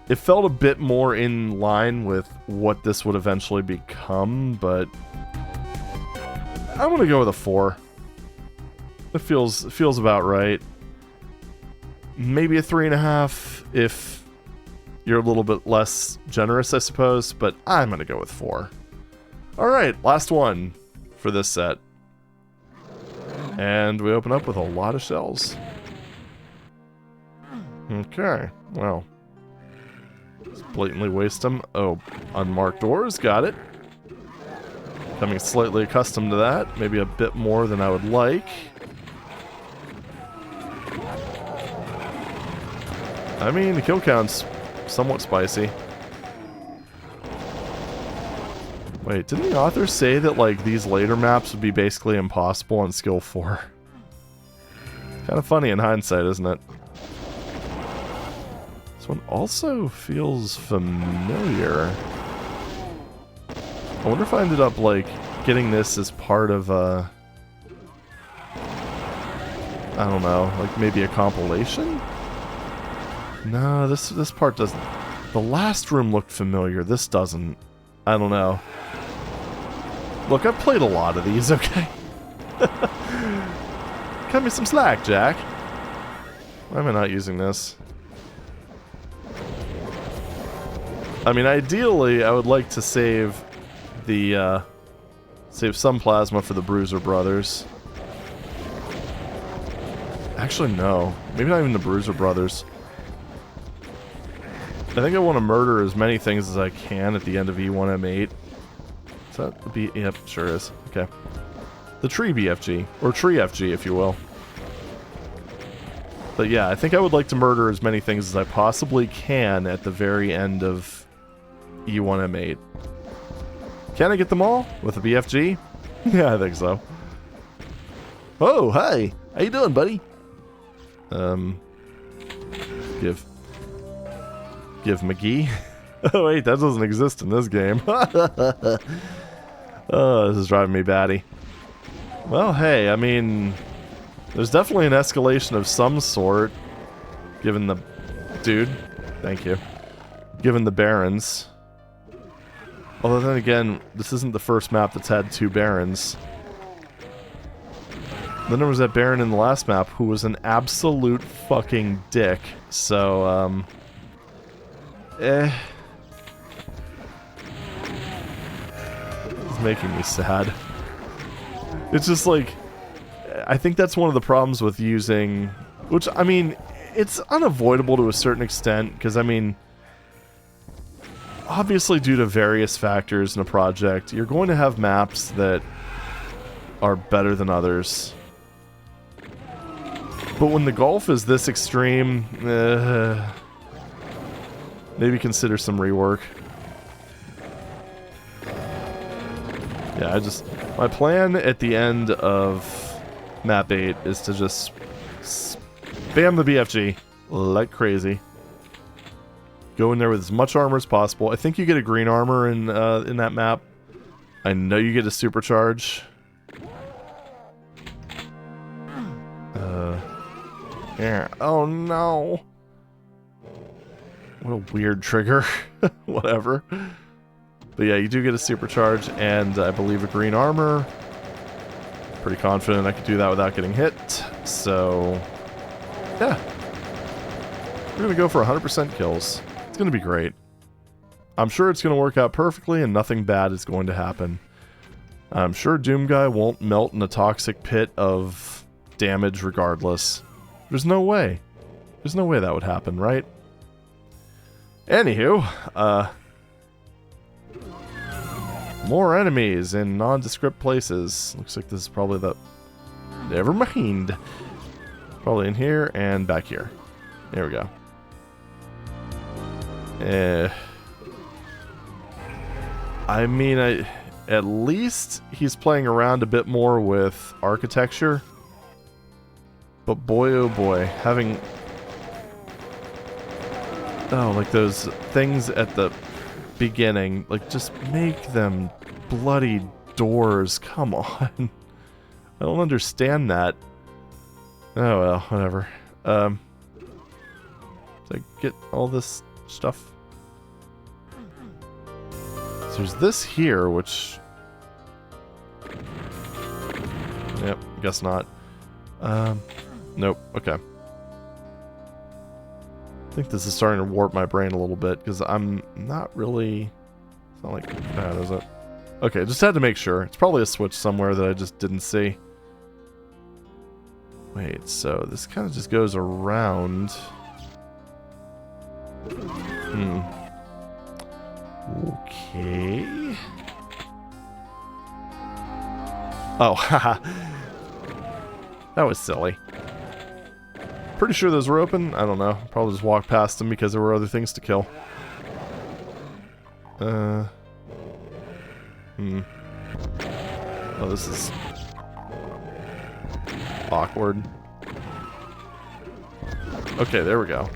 It felt a bit more in line with what this would eventually become, but I'm gonna go with a 4. It feels about right. Maybe a 3.5 if you're a little bit less generous, I suppose, but I'm gonna go with 4. Alright, last one for this set. And we open up with a lot of shells. Okay, well. Just blatantly waste them. Oh, unmarked doors, got it. Becoming slightly accustomed to that. Maybe a bit more than I would like. I mean, the kill count's somewhat spicy. Wait, didn't the author say that, like, these later maps would be basically impossible on skill 4? Kind of funny in hindsight, isn't it? This one also feels familiar. I wonder if I ended up, like, getting this as part of a... I don't know, like maybe a compilation? No, this part doesn't. The last room looked familiar, this doesn't. I don't know. Look, I've played a lot of these, okay? Cut me some slack, Jack. Why am I not using this? I mean, ideally, I would like to save the, save some plasma for the Bruiser Brothers. Actually, no. Maybe not even the Bruiser Brothers. I think I want to murder as many things as I can at the end of E1M8. Is that the B? Yep, sure is. Okay. The Tree BFG, or Tree FG, if you will. But yeah, I think I would like to murder as many things as I possibly can at the very end of E1M8. Can I get them all with a BFG? Yeah, I think so. Oh, hi! How you doing, buddy? Give McGee. Oh wait, that doesn't exist in this game. Oh, this is driving me batty. Well, hey, I mean, there's definitely an escalation of some sort, given the... Dude, thank you. Given the Barons. Although then again, this isn't the first map that's had 2 Barons. Then there was that Baron in the last map who was an absolute fucking dick, so, It's making me sad. It's just like, I think that's one of the problems with using, which, I mean, it's unavoidable to a certain extent, because, I mean, obviously due to various factors in a project, you're going to have maps that are better than others. But when the golf is this extreme, maybe consider some rework. Yeah, my plan at the end of map 8 is to just spam the BFG like crazy. Go in there with as much armor as possible. I think you get a green armor in that map. I know you get a supercharge. Yeah. Oh no. What a weird trigger. Whatever. But yeah, you do get a supercharge and I believe a green armor. Pretty confident I could do that without getting hit. So, yeah. We're going to go for 100% kills. It's going to be great. I'm sure it's going to work out perfectly and nothing bad is going to happen. I'm sure Doom Guy won't melt in a toxic pit of damage regardless. There's no way. There's no way that would happen, right? Anywho, more enemies in nondescript places. Looks like this is probably the... Never mind. Probably in here and back here. There we go. I mean, at least he's playing around a bit more with architecture. But boy, oh boy, having... Oh, like those things at the beginning. Like, just make them bloody doors. Come on. I don't understand that. Oh well, whatever. So I get all this stuff. So there's this here, which... Yep, guess not. Nope, okay. I think this is starting to warp my brain a little bit, because I'm not really... It's not like that, is it? Okay, just had to make sure. It's probably a switch somewhere that I just didn't see. Wait, so this kind of just goes around... Okay... Oh, haha. That was silly. Pretty sure those were open. I don't know. Probably just walked past them because there were other things to kill. Oh, this is awkward. Okay, there we go.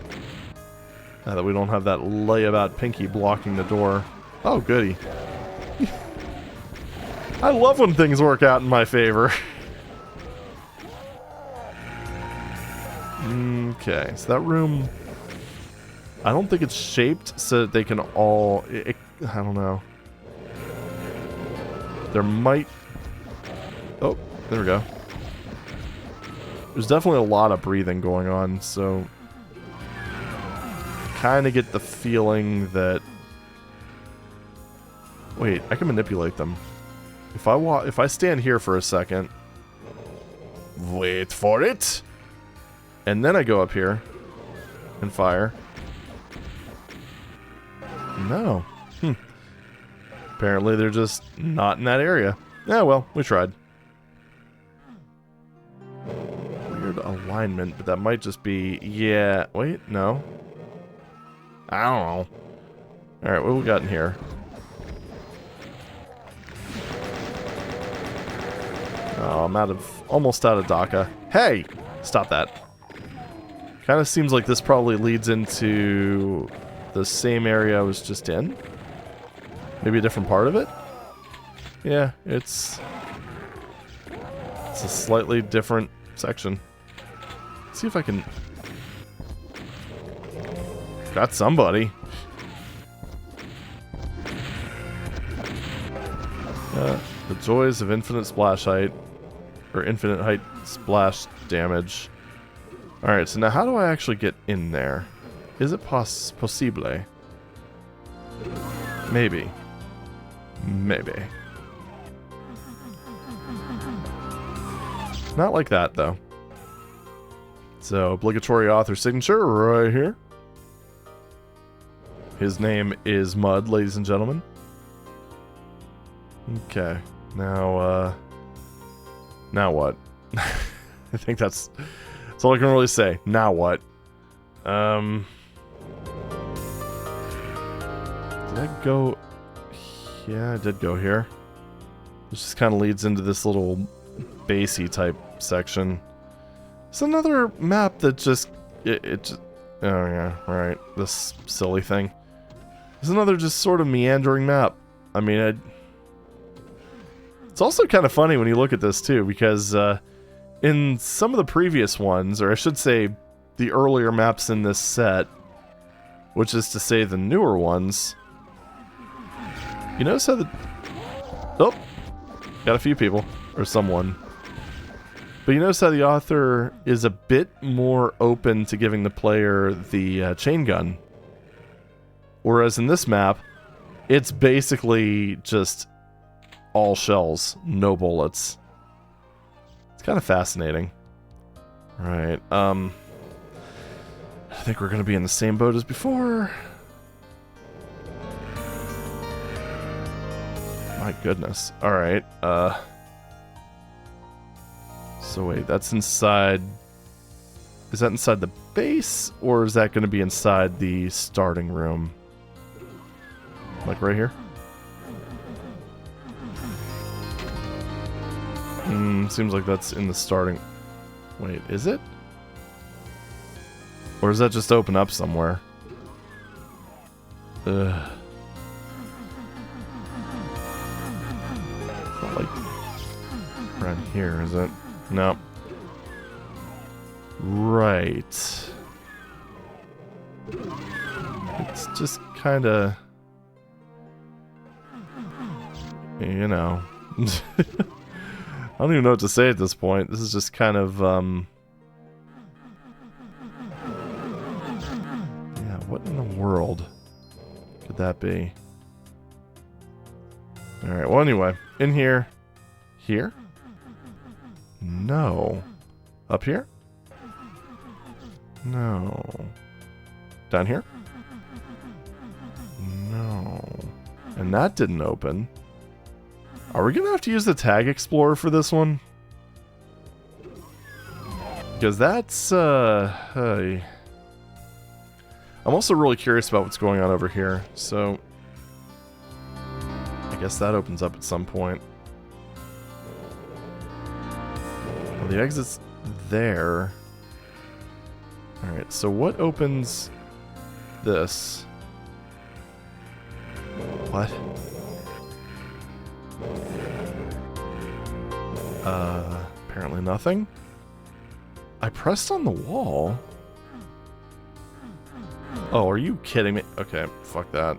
Now that we don't have that layabout pinky blocking the door. Oh, goody. I love when things work out in my favor. Okay, so that room... I don't think it's shaped so that they can all... I don't know. There might... Oh, there we go. There's definitely a lot of breathing going on, so kind of get the feeling that... Wait, I can manipulate them. If I stand here for a second, wait for it, and then I go up here and fire. No. Apparently they're just not in that area. Yeah, well, we tried. Weird alignment, but that might just be... Yeah, wait, no. I don't know. Alright, what we got in here? Oh, I'm almost out of DACA. Hey! Stop that. Kind of seems like this probably leads into the same area I was just in. Maybe a different part of it? Yeah, it's a slightly different section. Let's see if I can... Got somebody. The joys of infinite splash height. Or infinite height splash damage. Alright, so now how do I actually get in there? Is it possible? Maybe. Maybe. Not like that, though. So, obligatory author signature right here. His name is Mud, ladies and gentlemen. Okay. Now what? I think that's all I can really say. Now what? Did I go... Yeah, I did go here. This just kind of leads into this little basey type section. It's another map that just... It just... Oh yeah, right. This silly thing. It's another just sort of meandering map. I mean, it's also kind of funny when you look at this too, because in some of the previous ones, or I should say the earlier maps in this set, which is to say the newer ones, you notice how the... Oh! Got a few people. Or someone. But you notice how the author is a bit more open to giving the player the chain gun. Whereas in this map, it's basically just all shells, no bullets. It's kind of fascinating. Alright, I think we're going to be in the same boat as before. My goodness. Alright, so wait, that's inside... Is that inside the base, or is that going to be inside the starting room? Like right here? Seems like that's in the starting... Wait, is it? Or does that just open up somewhere? Ugh. It's not like around here, is it? No. Right. It's just kind of... You know. I don't even know what to say at this point. This is just kind of, yeah, what in the world could that be? Alright, well anyway, in here. Here? No. Up here? No. Down here? No. And that didn't open. Are we gonna have to use the Tag Explorer for this one? Because that's, hey. I'm also really curious about what's going on over here, so... I guess that opens up at some point. Well, the exit's there. Alright, so what opens this? What? Apparently nothing. I pressed on the wall. Oh, are you kidding me? Okay, fuck that.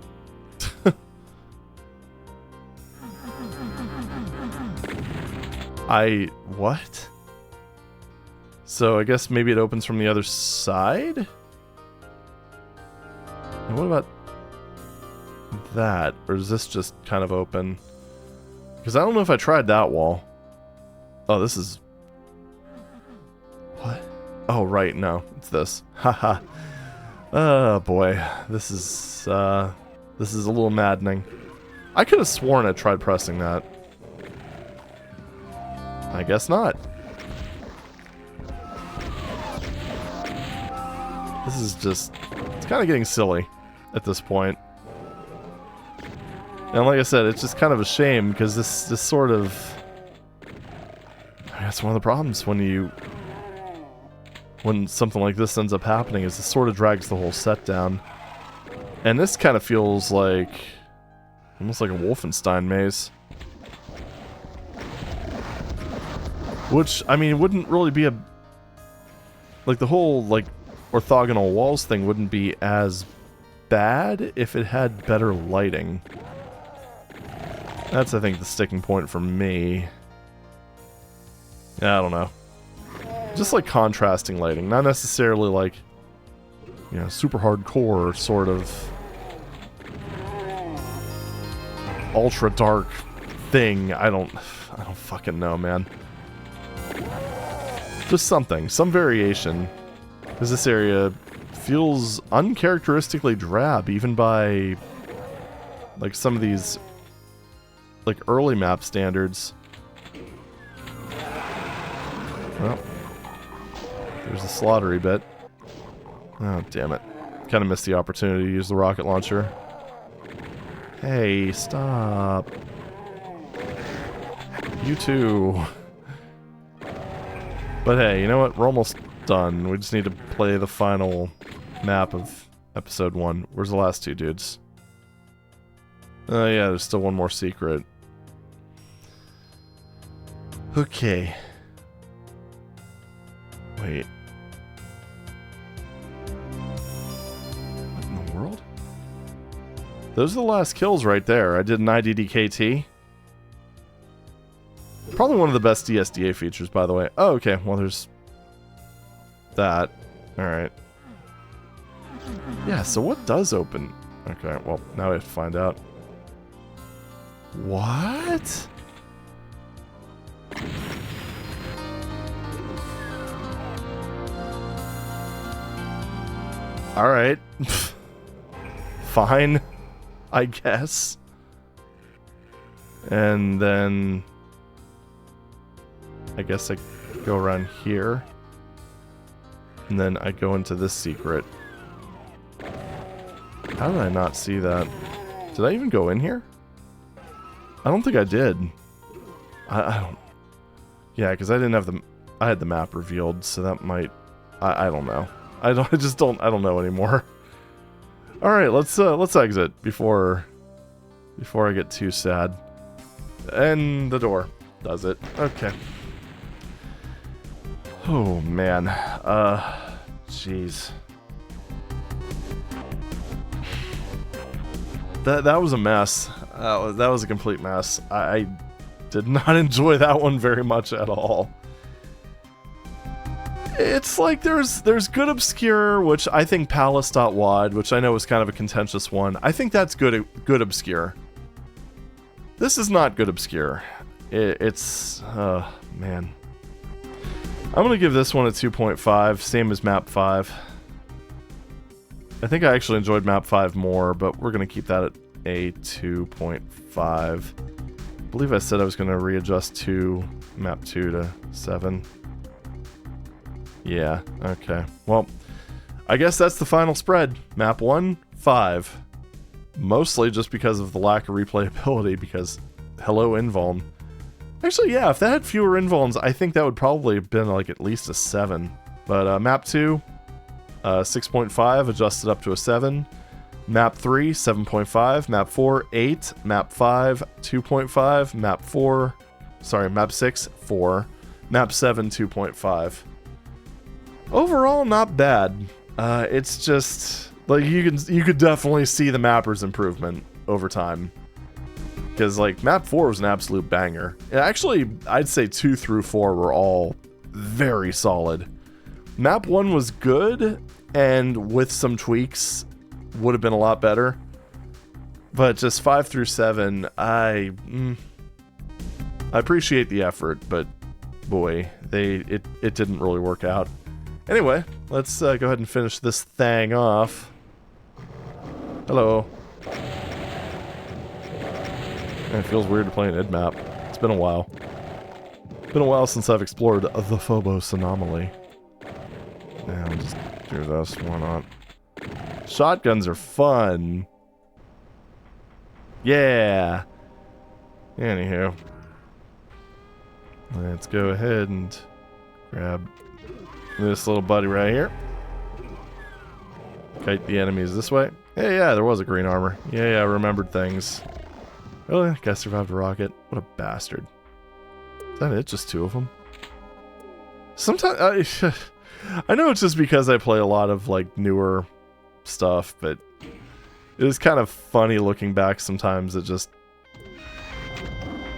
What? So I guess maybe it opens from the other side? And what about that? Or is this just kind of open? Because I don't know if I tried that wall. Oh, this is... What? Oh, right, no. It's this. Haha. Oh, boy. This is a little maddening. I could have sworn I tried pressing that. I guess not. This is just... It's kind of getting silly at this point. And like I said, it's just kind of a shame because this sort of... That's one of the problems when something like this ends up happening, is it sort of drags the whole set down. And this kind of feels like... almost like a Wolfenstein maze. Which, I mean, wouldn't really be a... Like, the whole, like, orthogonal walls thing wouldn't be as bad if it had better lighting. That's, I think, the sticking point for me. Yeah, I don't know. Just like contrasting lighting, not necessarily like, you know, super hardcore sort of ultra dark thing. I don't fucking know, man. Just something, some variation. Because this area feels uncharacteristically drab, even by like some of these like early map standards. Well, there's the slaughtery bit. Oh, damn it. Kind of missed the opportunity to use the rocket launcher. Hey, stop. You too. But hey, you know what? We're almost done. We just need to play the final map of episode 1. Where's the last two dudes? Oh yeah, there's still one more secret. Okay. Wait. What in the world? Those are the last kills right there. I did an IDDKT. Probably one of the best DSDA features, by the way. Oh, okay. Well, there's that. Alright. Yeah, so what does open? Okay, well, now we have to find out. What? Alright. Fine. I guess. And then... I guess I go around here. And then I go into this secret. How did I not see that? Did I even go in here? I don't think I did. I don't... Yeah, because I didn't have the... I had the map revealed, so that might... I don't know. I don't know anymore. Alright, let's exit before I get too sad. And the door does it. Okay. Oh, man. Jeez. That was a mess. That was a complete mess. I did not enjoy that one very much at all. It's like there's good obscure, which I think Palace.WAD, which I know is kind of a contentious one. I think that's good obscure. This is not good obscure. It's man. I'm gonna give this one a 2.5, same as map 5. I think I actually enjoyed map 5 more, but we're gonna keep that at a 2.5. I believe I said I was gonna readjust to map 2 to 7. Yeah, okay. Well, I guess that's the final spread. Map 1, 5. Mostly just because of the lack of replayability, because hello invuln. Actually, yeah, if that had fewer invulns, I think that would probably have been like at least a 7. But map 2, 6.5, adjusted up to a 7. Map 3, 7.5. Map 4, 8. Map 5, 2.5. Map 6, 4. Map 7, 2.5. Overall, not bad. It's just like you could definitely see the mapper's improvement over time. Because like map 4 was an absolute banger. Actually, I'd say 2 through 4 were all very solid. Map 1 was good, and with some tweaks, would have been a lot better. But just 5 through 7, I appreciate the effort, but boy, it didn't really work out. Anyway, let's go ahead and finish this thing off. Hello. It feels weird to play an id map. It's been a while. Been a while since I've explored the Phobos anomaly. Yeah, I'll just do this. Why not? Shotguns are fun. Yeah. Anywho. Let's go ahead and grab this little buddy right here. Kite the enemies this way. Hey, yeah, there was a green armor. Yeah, I remembered things. Really? Guy survived a rocket. What a bastard. Is that it? Just 2 of them? Sometimes I know it's just because I play a lot of like newer stuff, but it is kind of funny looking back sometimes at just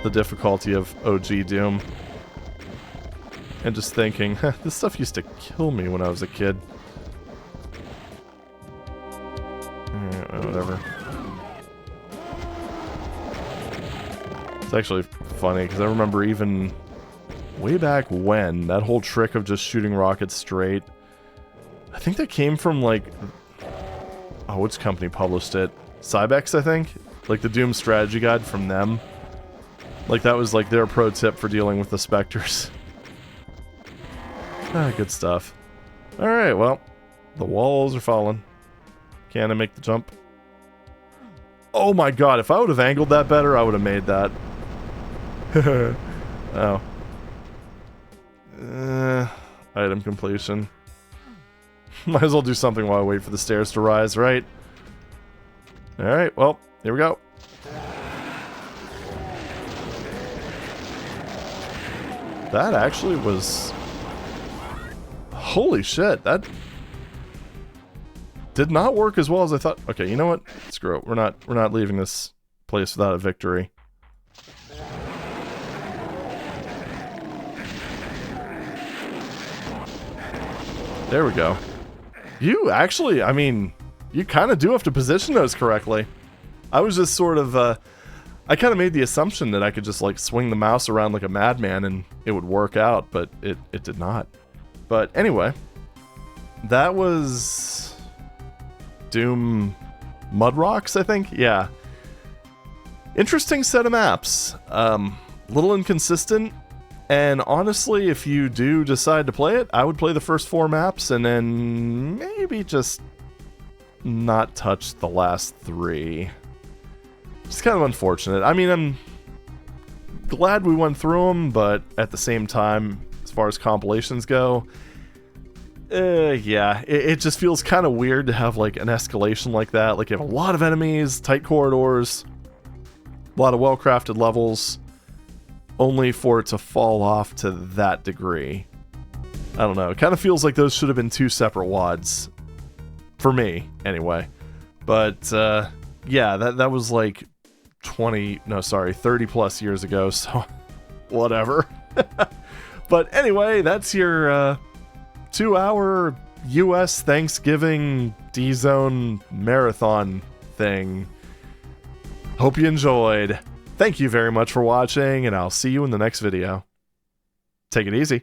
the difficulty of OG Doom. And just thinking, this stuff used to kill me when I was a kid. Whatever. It's actually funny, because I remember even way back when, that whole trick of just shooting rockets straight, I think that came from, like, oh, which company published it? Cybex, I think? Like, the Doom strategy guide from them. Like, that was, like, their pro tip for dealing with the Spectres. Ah, good stuff. Alright, well, the walls are falling. Can I make the jump? Oh my god, if I would have angled that better, I would have made that. Oh. Item completion. Might as well do something while I wait for the stairs to rise, right? Alright, well, here we go. That actually was... Holy shit, that... did not work as well as I thought. Okay, you know what? Screw it. We're not leaving this place without a victory. There we go. You actually, I mean, you kind of do have to position those correctly. I was just sort of, I kind of made the assumption that I could just, like, swing the mouse around like a madman and it would work out, but it did not. But anyway, that was DOOMMUDR.WAD, I think? Yeah. Interesting set of maps. Little inconsistent. And honestly, if you do decide to play it, I would play the first 4 maps and then maybe just not touch the last 3. It's kind of unfortunate. I mean, I'm glad we went through them, but at the same time, as far as compilations go, yeah, it just feels kind of weird to have like an escalation like that. Like you have a lot of enemies, tight corridors, a lot of well-crafted levels, only for it to fall off to that degree. I don't know. It kind of feels like those should have been 2 separate WADs. For me, anyway. But, yeah, that was like 30 plus years ago, so whatever. But anyway, that's your 2-hour US Thanksgiving D-Zone marathon thing. Hope you enjoyed. Thank you very much for watching, and I'll see you in the next video. Take it easy.